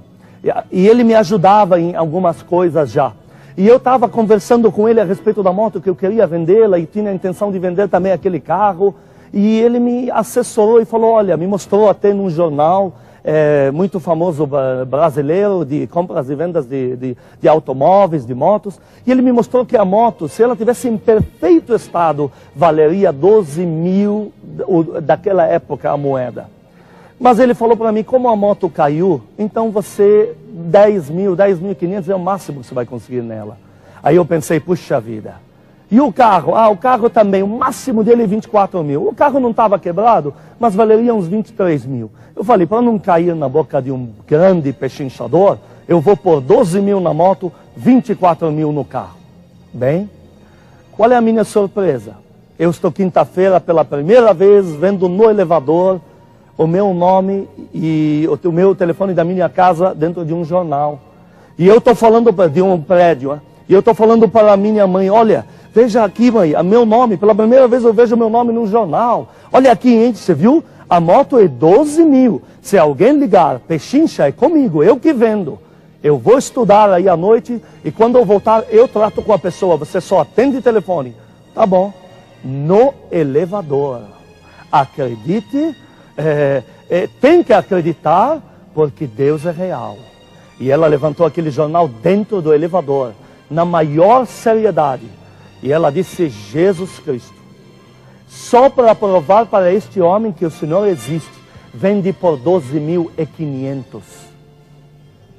e ele me ajudava em algumas coisas já. E eu estava conversando com ele a respeito da moto, que eu queria vendê-la e tinha a intenção de vender também aquele carro. E ele me assessorou e falou, olha, me mostrou até num jornal muito famoso brasileiro de compras e vendas de automóveis, de motos. E ele me mostrou que a moto, se ela tivesse em perfeito estado, valeria 12 mil daquela época a moeda. Mas ele falou para mim, como a moto caiu, então você, 10.500 é o máximo que você vai conseguir nela. Aí eu pensei, puxa vida. E o carro? O carro também, o máximo dele é 24 mil. O carro não estava quebrado, mas valeria uns 23 mil. Eu falei, para não cair na boca de um grande pechinchador, eu vou pôr 12 mil na moto, 24 mil no carro. Bem, Qual é a minha surpresa? Eu estou quinta-feira pela primeira vez vendo no elevador o meu nome e o meu telefone da minha casa dentro de um jornal. E eu estou falando de um prédio, e eu estou falando para a minha mãe, olha, veja aqui, mãe, meu nome, pela primeira vez eu vejo meu nome num jornal. Olha aqui, hein, você viu? A moto é 12 mil. Se alguém ligar, pechincha, é comigo, eu que vendo. Eu vou estudar aí à noite e quando eu voltar, eu trato com a pessoa. Você só atende telefone. Tá bom. No elevador. Acredite, tem que acreditar, porque Deus é real. E ela levantou aquele jornal dentro do elevador, na maior seriedade. E ela disse, Jesus Cristo, só para provar para este homem que o Senhor existe, vende por 12.500.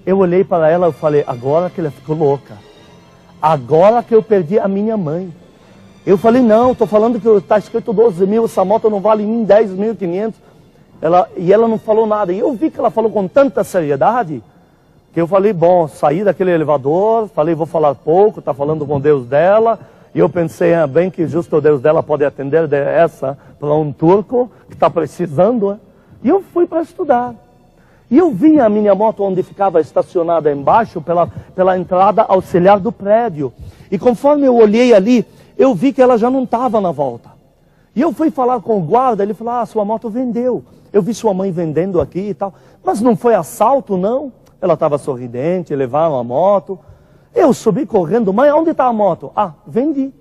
Eu olhei para ela e falei, agora que ela ficou louca. Agora que eu perdi a minha mãe. Eu falei, não, estou falando que está escrito 12 mil, essa moto não vale nem 10.500. E ela não falou nada. E eu vi que ela falou com tanta seriedade, que eu falei, bom, saí daquele elevador, falei, vou falar pouco, está falando com Deus dela. E eu pensei, bem que justo o Deus dela pode atender essa para um turco que está precisando. E eu fui para estudar. E eu vi a minha moto onde ficava estacionada embaixo, pela entrada auxiliar do prédio. E conforme eu olhei ali, eu vi que ela já não estava na volta. E eu fui falar com o guarda, ele falou, sua moto vendeu. Eu vi sua mãe vendendo aqui e tal. Mas não foi assalto, não. Ela estava sorridente, levaram a moto. Eu subi correndo, mãe, onde está a moto? Vendi.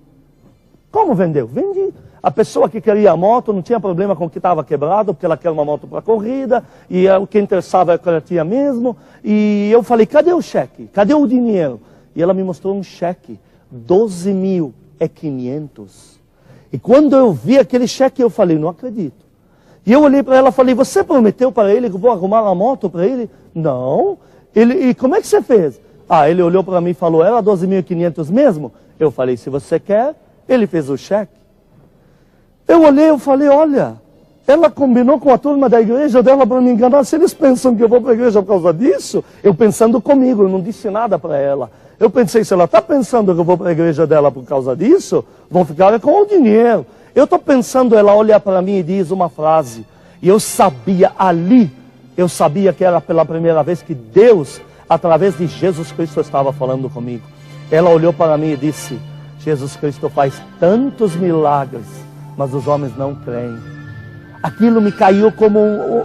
Como vendeu? Vendi. A pessoa que queria a moto não tinha problema com o que estava quebrado, porque ela quer uma moto para corrida, e o que interessava é que ela tinha mesmo. E eu falei, cadê o cheque? Cadê o dinheiro? E ela me mostrou um cheque, 12.500. E quando eu vi aquele cheque, eu falei, não acredito. E eu olhei para ela e falei, você prometeu para ele que eu vou arrumar a moto para ele? Não. E como é que você fez? Ele olhou para mim e falou, era 12.500 mesmo? Eu falei, se você quer, ele fez o cheque. Eu olhei e falei, olha, ela combinou com a turma da igreja dela para me enganar. Se eles pensam que eu vou para a igreja por causa disso, eu pensando comigo, eu não disse nada para ela. Eu pensei, se ela está pensando que eu vou para a igreja dela por causa disso, vão ficar com o dinheiro. Eu estou pensando, ela olha para mim e diz uma frase. E eu sabia ali, eu sabia que era pela primeira vez que Deus, através de Jesus Cristo, estava falando comigo. Ela olhou para mim e disse, Jesus Cristo faz tantos milagres, mas os homens não creem. Aquilo me caiu como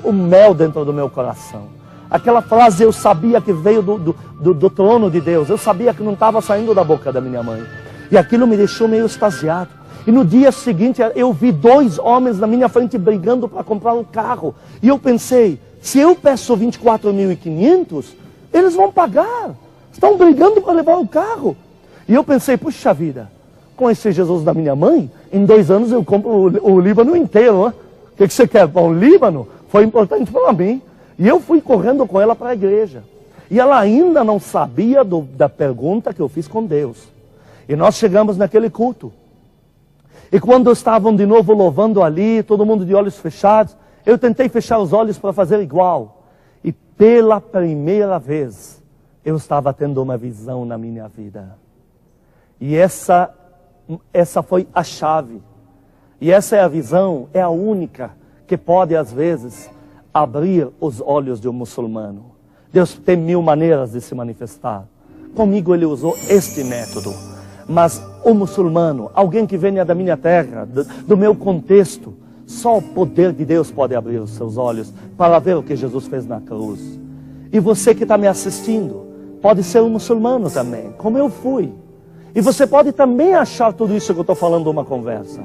um mel dentro do meu coração. Aquela frase eu sabia que veio do trono de Deus. Eu sabia que não estava saindo da boca da minha mãe. E aquilo me deixou meio extasiado. E no dia seguinte eu vi 2 homens na minha frente brigando para comprar um carro. E eu pensei, se eu peço 24.500, eles vão pagar. Estão brigando para levar o carro. E eu pensei, puxa vida, com esse Jesus da minha mãe, em 2 anos eu compro o Líbano inteiro. Né? O que você quer para o Líbano? Foi importante para mim. E eu fui correndo com ela para a igreja. E ela ainda não sabia da pergunta que eu fiz com Deus. E nós chegamos naquele culto. E quando estavam de novo louvando ali, todo mundo de olhos fechados, eu tentei fechar os olhos para fazer igual. E pela primeira vez, eu estava tendo uma visão na minha vida. E essa foi a chave. E essa é a visão, é a única que pode, às vezes, abrir os olhos de um muçulmano. Deus tem 1000 maneiras de se manifestar. Comigo ele usou este método. Mas o muçulmano, alguém que venha da minha terra, do meu contexto, só o poder de Deus pode abrir os seus olhos para ver o que Jesus fez na cruz. E você que está me assistindo, pode ser um muçulmano também, como eu fui. E você pode também achar tudo isso que eu estou falando uma conversa.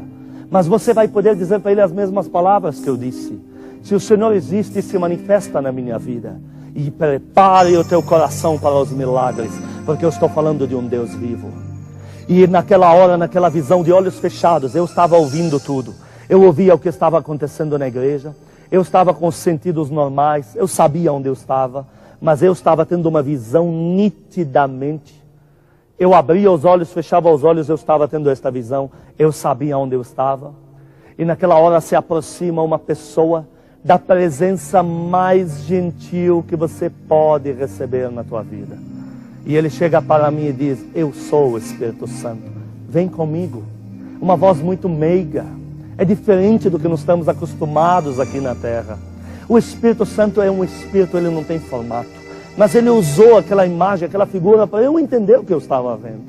Mas você vai poder dizer para ele as mesmas palavras que eu disse. Se o Senhor existe e se manifesta na minha vida, e prepare o teu coração para os milagres, porque eu estou falando de um Deus vivo. E naquela hora, naquela visão de olhos fechados, eu estava ouvindo tudo. Eu ouvia o que estava acontecendo na igreja, eu estava com os sentidos normais, eu sabia onde eu estava, mas eu estava tendo uma visão nitidamente. Eu abria os olhos, fechava os olhos, eu estava tendo esta visão, eu sabia onde eu estava. E naquela hora se aproxima uma pessoa da presença mais gentil que você pode receber na tua vida. E ele chega para mim e diz, eu sou o Espírito Santo, vem comigo. uma voz muito meiga. É diferente do que nós estamos acostumados aqui na terra. O Espírito Santo é um Espírito, ele não tem formato. Mas ele usou aquela imagem, aquela figura para eu entender o que eu estava vendo.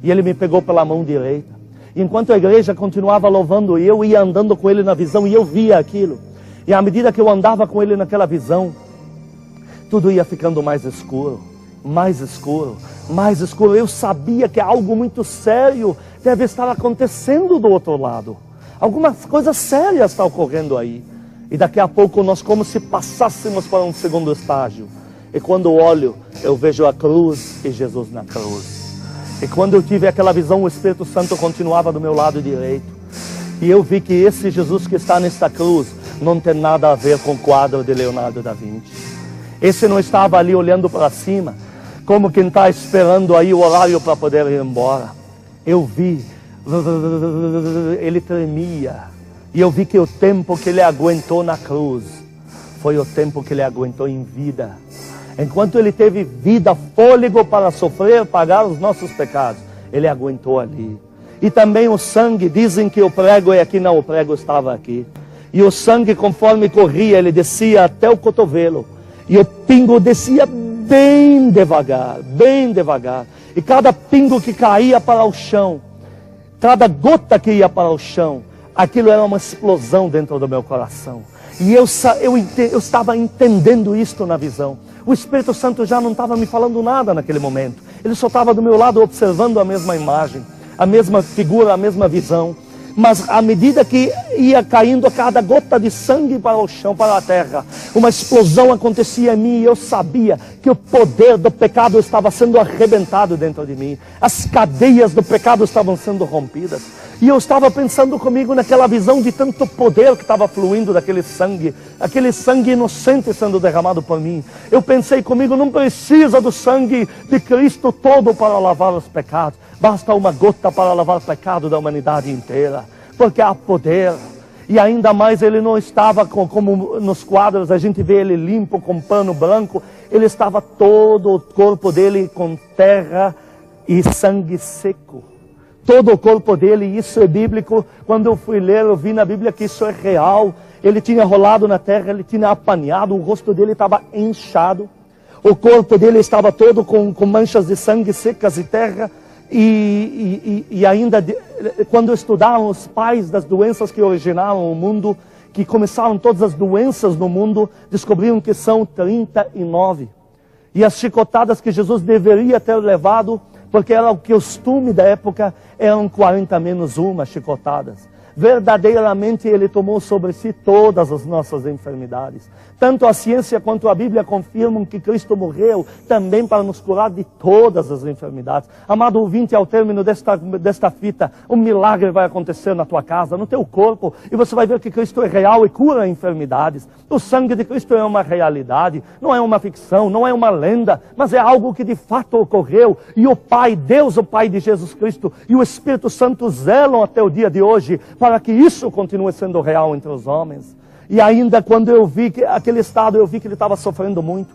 E ele me pegou pela mão direita. E enquanto a igreja continuava louvando, eu ia andando com ele na visão e eu via aquilo. E à medida que eu andava com ele naquela visão, tudo ia ficando mais escuro, mais escuro, mais escuro. Eu sabia que algo muito sério deve estar acontecendo do outro lado. Algumas coisas sérias estão ocorrendo aí. E daqui a pouco nós como se passássemos para um segundo estágio. E quando olho, eu vejo a cruz e Jesus na cruz. E quando eu tive aquela visão, o Espírito Santo continuava do meu lado direito. E eu vi que esse Jesus que está nesta cruz não tem nada a ver com o quadro de Leonardo da Vinci. Esse não estava ali olhando para cima, como quem está esperando aí o horário para poder ir embora. Eu vi, ele tremia. E eu vi que o tempo que ele aguentou na cruz foi o tempo que ele aguentou em vida. Enquanto ele teve vida, fôlego para sofrer, pagar os nossos pecados, ele aguentou ali. E também o sangue, dizem que o prego é aqui, não, o prego estava aqui. E o sangue, conforme corria, ele descia até o cotovelo. E o pingo descia bem devagar, bem devagar. E cada pingo que caía para o chão, cada gota que ia para o chão, aquilo era uma explosão dentro do meu coração. E eu estava entendendo isto na visão. O Espírito Santo já não estava me falando nada naquele momento. Ele só estava do meu lado observando a mesma imagem, a mesma figura, a mesma visão. Mas à medida que ia caindo cada gota de sangue para o chão, para a terra, uma explosão acontecia em mim e eu sabia que o poder do pecado estava sendo arrebentado dentro de mim. As cadeias do pecado estavam sendo rompidas. E eu estava pensando comigo naquela visão de tanto poder que estava fluindo daquele sangue, aquele sangue inocente sendo derramado por mim. Eu pensei comigo, não precisa do sangue de Cristo todo para lavar os pecados. Basta uma gota para lavar o pecado da humanidade inteira, porque há poder. E ainda mais ele não estava como nos quadros, a gente vê ele limpo com pano branco. Ele estava todo o corpo dele com terra e sangue seco. Todo o corpo dele, isso é bíblico. Quando eu fui ler, eu vi na Bíblia que isso é real. Ele tinha rolado na terra, ele tinha apanhado, o rosto dele estava inchado. O corpo dele estava todo com manchas de sangue secas e terra. E ainda, quando estudaram os pais das doenças que originaram o mundo, que começaram todas as doenças no mundo, descobriram que são 39. E as chicotadas que Jesus deveria ter levado, porque era o costume da época, eram 40 menos uma chicotadas. Verdadeiramente ele tomou sobre si todas as nossas enfermidades. Tanto a ciência quanto a Bíblia confirmam que Cristo morreu também para nos curar de todas as enfermidades. Amado ouvinte, ao término desta fita, um milagre vai acontecer na tua casa, no teu corpo, e você vai ver que Cristo é real e cura enfermidades. O sangue de Cristo é uma realidade, não é uma ficção, não é uma lenda, mas é algo que de fato ocorreu. E o Pai, Deus, o Pai de Jesus Cristo, e o Espírito Santo zelam até o dia de hoje para que isso continue sendo real entre os homens. E ainda quando eu vi que aquele estado, eu vi que ele estava sofrendo muito.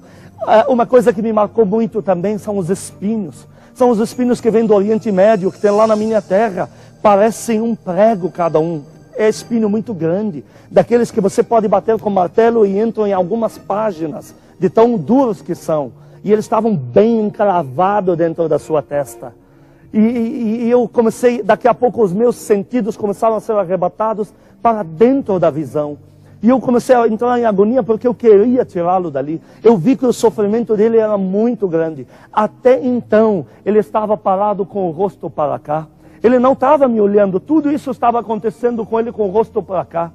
Uma coisa que me marcou muito também são os espinhos. São os espinhos que vêm do Oriente Médio, que tem lá na minha terra. Parecem um prego cada um. É espinho muito grande. Daqueles que você pode bater com martelo e entram em algumas páginas, de tão duros que são. E eles estavam bem encravados dentro da sua testa. E eu comecei, daqui a pouco os meus sentidos começaram a ser arrebatados para dentro da visão. E eu comecei a entrar em agonia porque eu queria tirá-lo dali. Eu vi que o sofrimento dele era muito grande. Até então, ele estava parado com o rosto para cá. Ele não estava me olhando. Tudo isso estava acontecendo com ele com o rosto para cá.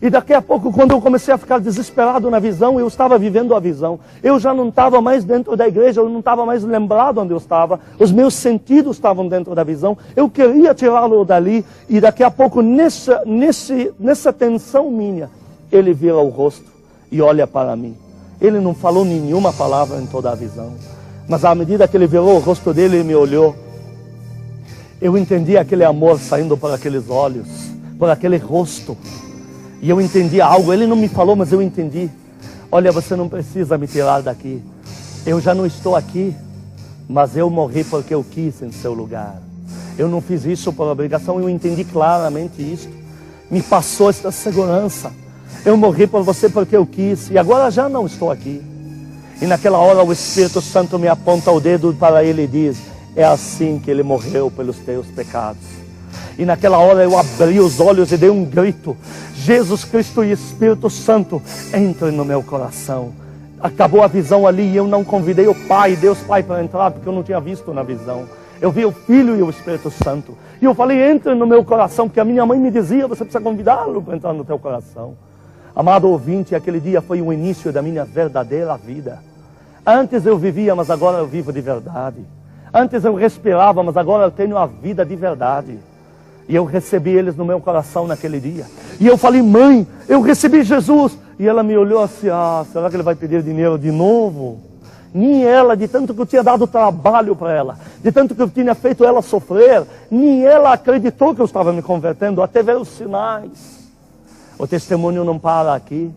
E daqui a pouco, quando eu comecei a ficar desesperado na visão, eu estava vivendo a visão. Eu já não estava mais dentro da igreja, eu não estava mais lembrado onde eu estava. Os meus sentidos estavam dentro da visão. Eu queria tirá-lo dali. E daqui a pouco, nessa tensão minha, ele vira o rosto e olha para mim. Ele não falou nenhuma palavra em toda a visão. Mas à medida que ele virou o rosto dele e me olhou, eu entendi aquele amor saindo por aqueles olhos, por aquele rosto. E eu entendi algo. Ele não me falou, mas eu entendi. Olha, você não precisa me tirar daqui. Eu já não estou aqui, mas eu morri porque eu quis em seu lugar. Eu não fiz isso por obrigação, eu entendi claramente isso. Me passou esta segurança. Eu morri por você porque eu quis, e agora já não estou aqui. E naquela hora o Espírito Santo me aponta o dedo para ele e diz: é assim que ele morreu pelos teus pecados. E naquela hora eu abri os olhos e dei um grito: Jesus Cristo e Espírito Santo, entre no meu coração. Acabou a visão ali e eu não convidei o Pai, Deus Pai, para entrar, porque eu não tinha visto na visão. Eu vi o Filho e o Espírito Santo. E eu falei: entre no meu coração, porque a minha mãe me dizia: você precisa convidá-lo para entrar no teu coração. Amado ouvinte, aquele dia foi o início da minha verdadeira vida. Antes eu vivia, mas agora eu vivo de verdade. Antes eu respirava, mas agora eu tenho a vida de verdade. E eu recebi eles no meu coração naquele dia. E eu falei: mãe, eu recebi Jesus. E ela me olhou assim: ah, será que ele vai pedir dinheiro de novo? Nem ela, de tanto que eu tinha dado trabalho para ela, de tanto que eu tinha feito ela sofrer, nem ela acreditou que eu estava me convertendo, até ver os sinais. O testemunho não para aqui.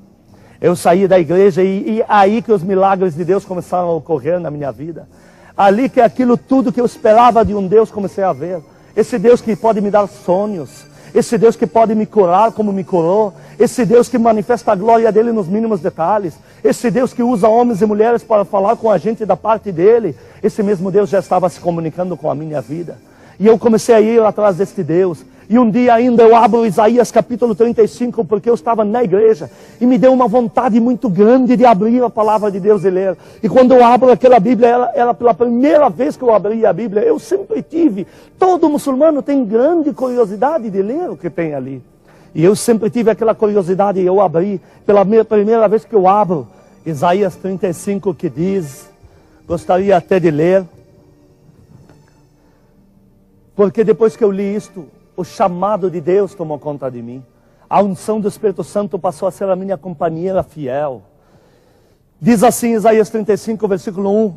Eu saí da igreja e aí que os milagres de Deus começaram a ocorrer na minha vida. Ali que aquilo tudo que eu esperava de um Deus comecei a ver. Esse Deus que pode me dar sonhos, esse Deus que pode me curar como me curou, esse Deus que manifesta a glória dele nos mínimos detalhes, esse Deus que usa homens e mulheres para falar com a gente da parte dele. Esse mesmo Deus já estava se comunicando com a minha vida. E eu comecei a ir atrás deste Deus. E um dia ainda eu abro Isaías capítulo 35, porque eu estava na igreja e me deu uma vontade muito grande de abrir a palavra de Deus e ler. E quando eu abro aquela Bíblia, ela pela primeira vez que eu abri a Bíblia, eu sempre tive. Todo muçulmano tem grande curiosidade de ler o que tem ali. E eu sempre tive aquela curiosidade e eu abri. Pela primeira vez que eu abro Isaías 35, que diz, gostaria até de ler, porque depois que eu li isto, o chamado de Deus tomou conta de mim. A unção do Espírito Santo passou a ser a minha companheira fiel. Diz assim Isaías 35, versículo 1: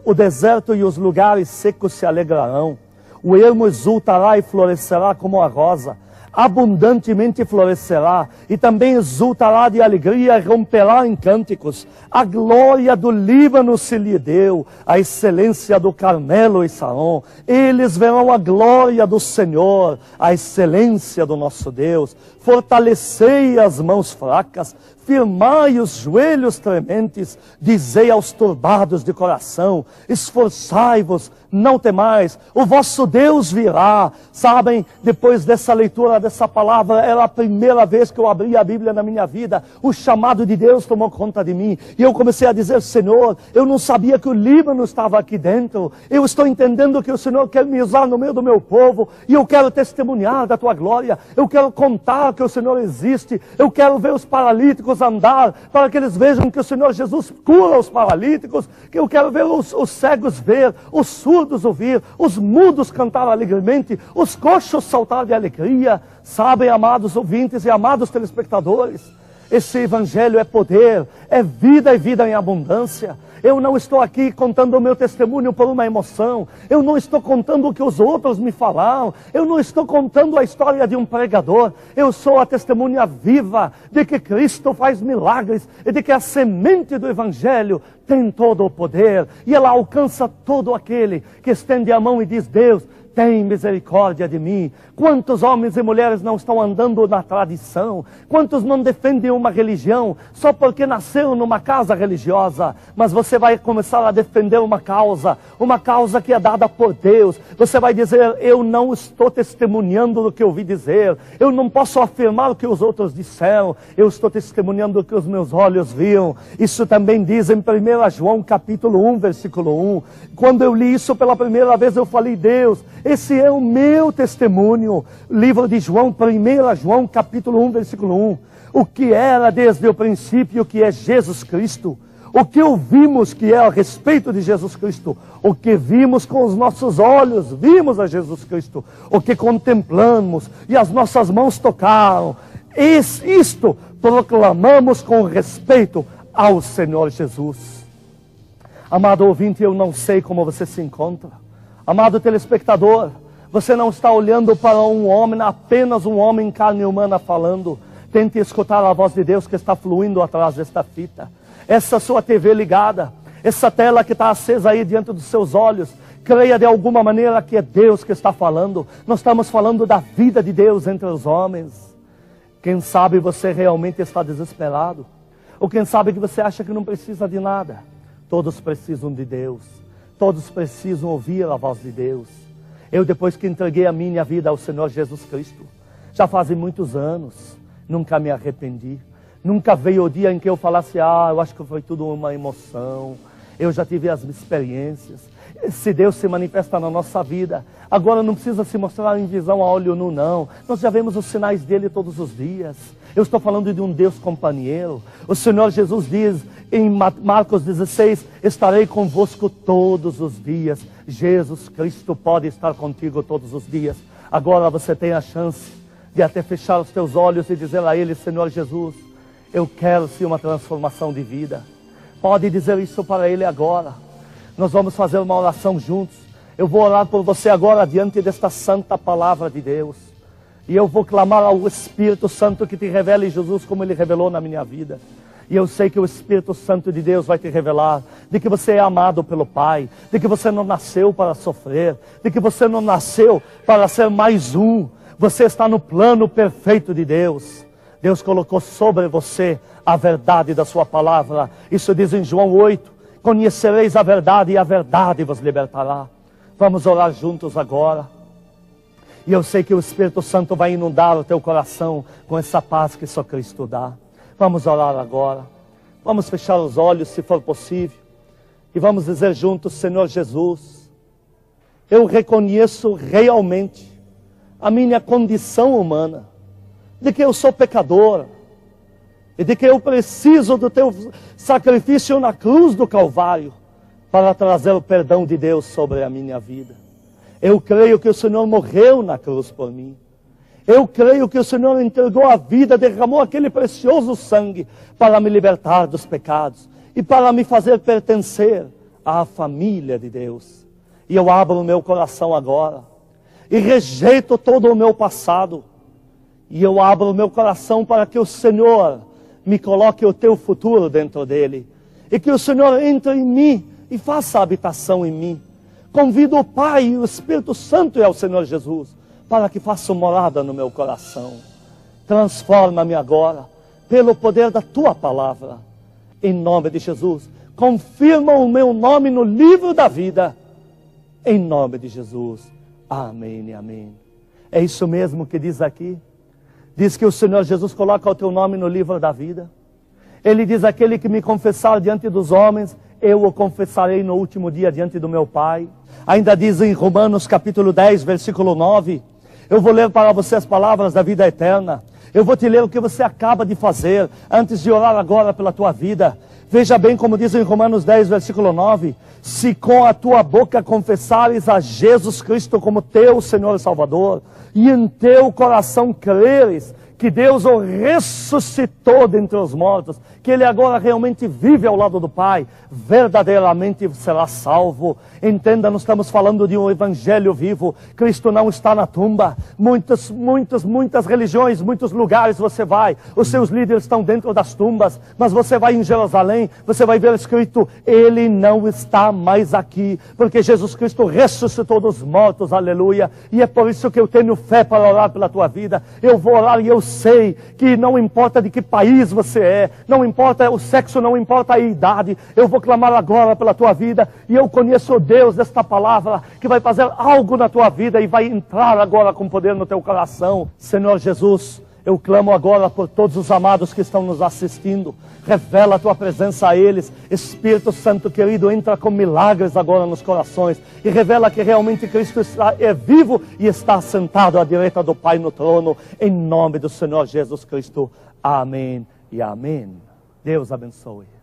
o deserto e os lugares secos se alegrarão. O ermo exultará e florescerá como a rosa. Abundantemente florescerá e também exultará de alegria e romperá em cânticos. A glória do Líbano se lhe deu, a excelência do Carmelo e Saron. Eles verão a glória do Senhor, a excelência do nosso Deus. Fortalecei as mãos fracas, firmai os joelhos trementes, dizei aos turbados de coração: esforçai-vos, não temais, o vosso Deus virá. Sabem, depois dessa leitura dessa palavra, era a primeira vez que eu abri a Bíblia na minha vida. O chamado de Deus tomou conta de mim. E eu comecei a dizer: Senhor, eu não sabia que o Líbano estava aqui dentro. Eu estou entendendo que o Senhor quer me usar no meio do meu povo. E eu quero testemunhar da tua glória. Eu quero contar que o Senhor existe. Eu quero ver os paralíticos andar, para que eles vejam que o Senhor Jesus cura os paralíticos. Que eu quero ver os cegos ver, os surdos ouvir, os mudos cantar alegremente, os coxos saltar de alegria. Sabem, amados ouvintes e amados telespectadores, esse evangelho é poder, é vida e vida em abundância. Eu não estou aqui contando o meu testemunho por uma emoção. Eu não estou contando o que os outros me falaram. Eu não estou contando a história de um pregador. Eu sou a testemunha viva de que Cristo faz milagres e de que a semente do evangelho tem todo o poder. E ela alcança todo aquele que estende a mão e diz: Deus, tem misericórdia de mim. Quantos homens e mulheres não estão andando na tradição? Quantos não defendem uma religião só porque nasceram numa casa religiosa? Mas você vai começar a defender uma causa que é dada por Deus. Você vai dizer: eu não estou testemunhando o que eu ouvi dizer. Eu não posso afirmar o que os outros disseram. Eu estou testemunhando o que os meus olhos viram. Isso também diz em 1 João capítulo 1, versículo 1. Quando eu li isso pela primeira vez, eu falei: Deus, esse é o meu testemunho. Livro de João, 1 João, capítulo 1, versículo 1. O que era desde o princípio, que é Jesus Cristo. O que ouvimos que é a respeito de Jesus Cristo. O que vimos com os nossos olhos, vimos a Jesus Cristo. O que contemplamos e as nossas mãos tocaram. Isto proclamamos com respeito ao Senhor Jesus. Amado ouvinte, eu não sei como você se encontra. Amado telespectador, você não está olhando para um homem, apenas um homem em carne humana falando. Tente escutar a voz de Deus que está fluindo atrás desta fita. Essa sua TV ligada, essa tela que está acesa aí diante dos seus olhos, Creia de alguma maneira que é Deus que está falando. Nós estamos falando da vida de Deus entre os homens. Quem sabe você realmente está desesperado. Ou quem sabe que você acha que não precisa de nada. Todos precisam de Deus. Todos precisam ouvir a voz de Deus. Eu, depois que entreguei a minha vida ao Senhor Jesus Cristo, já fazem muitos anos, nunca me arrependi. Nunca veio o dia em que eu falasse, eu acho que foi tudo uma emoção. Eu já tive as experiências. Se Deus se manifesta na nossa vida, agora não precisa se mostrar em visão a olho nu, não. Nós já vemos os sinais dele todos os dias. Eu estou falando de um Deus companheiro. O Senhor Jesus diz em Marcos 16, estarei convosco todos os dias. Jesus Cristo pode estar contigo todos os dias. Agora você tem a chance de até fechar os teus olhos e dizer a Ele, Senhor Jesus, eu quero sim uma transformação de vida. Pode dizer isso para Ele agora. Nós vamos fazer uma oração juntos. Eu vou orar por você agora diante desta santa palavra de Deus. E eu vou clamar ao Espírito Santo que te revele Jesus como Ele revelou na minha vida. E eu sei que o Espírito Santo de Deus vai te revelar de que você é amado pelo Pai, de que você não nasceu para sofrer, de que você não nasceu para ser mais um. Você está no plano perfeito de Deus. Deus colocou sobre você a verdade da sua palavra. Isso diz em João 8. Conhecereis a verdade e a verdade vos libertará. Vamos orar juntos agora. E eu sei que o Espírito Santo vai inundar o teu coração com essa paz que só Cristo dá. Vamos orar agora. Vamos fechar os olhos se for possível. E vamos dizer juntos, Senhor Jesus, eu reconheço realmente a minha condição humana, de que eu sou pecador, e de que eu preciso do teu sacrifício na cruz do Calvário, para trazer o perdão de Deus sobre a minha vida. Eu creio que o Senhor morreu na cruz por mim. Eu creio que o Senhor entregou a vida, derramou aquele precioso sangue para me libertar dos pecados e para me fazer pertencer à família de Deus. E eu abro o meu coração agora e rejeito todo o meu passado. E eu abro o meu coração para que o Senhor me coloque o teu futuro dentro dele. E que o Senhor entre em mim e faça habitação em mim. Convido o Pai e o Espírito Santo e ao Senhor Jesus para que façam morada no meu coração. Transforma-me agora pelo poder da tua palavra. Em nome de Jesus. Confirma o meu nome no livro da vida. Em nome de Jesus. Amém e amém. É isso mesmo que diz aqui. Diz que o Senhor Jesus coloca o teu nome no livro da vida. Ele diz, aquele que me confessar diante dos homens, eu o confessarei no último dia diante do meu Pai. Ainda diz em Romanos capítulo 10, versículo 9. Eu vou ler para você as palavras da vida eterna. Eu vou te ler o que você acaba de fazer, antes de orar agora pela tua vida. Veja bem como diz em Romanos 10, versículo 9. Se com a tua boca confessares a Jesus Cristo como teu Senhor e Salvador, e em teu coração creres que Deus o ressuscitou dentre os mortos, que Ele agora realmente vive ao lado do Pai, verdadeiramente será salvo. Entenda, nós estamos falando de um evangelho vivo. Cristo não está na tumba. Muitas religiões, muitos lugares você vai, os seus líderes estão dentro das tumbas, mas você vai em Jerusalém, você vai ver escrito, Ele não está mais aqui, porque Jesus Cristo ressuscitou dos mortos, aleluia. E é por isso que eu tenho fé para orar pela tua vida. Eu vou orar e eu sei que não importa de que país você é, não importa o sexo, não importa a idade, eu vou clamar agora pela tua vida, e eu conheço o Deus desta palavra, que vai fazer algo na tua vida, e vai entrar agora com poder no teu coração. Senhor Jesus, eu clamo agora por todos os amados que estão nos assistindo, revela a tua presença a eles. Espírito Santo querido, entra com milagres agora nos corações, e revela que realmente Cristo é vivo, e está sentado à direita do Pai no trono, em nome do Senhor Jesus Cristo. Amém e amém. Deus abençoe.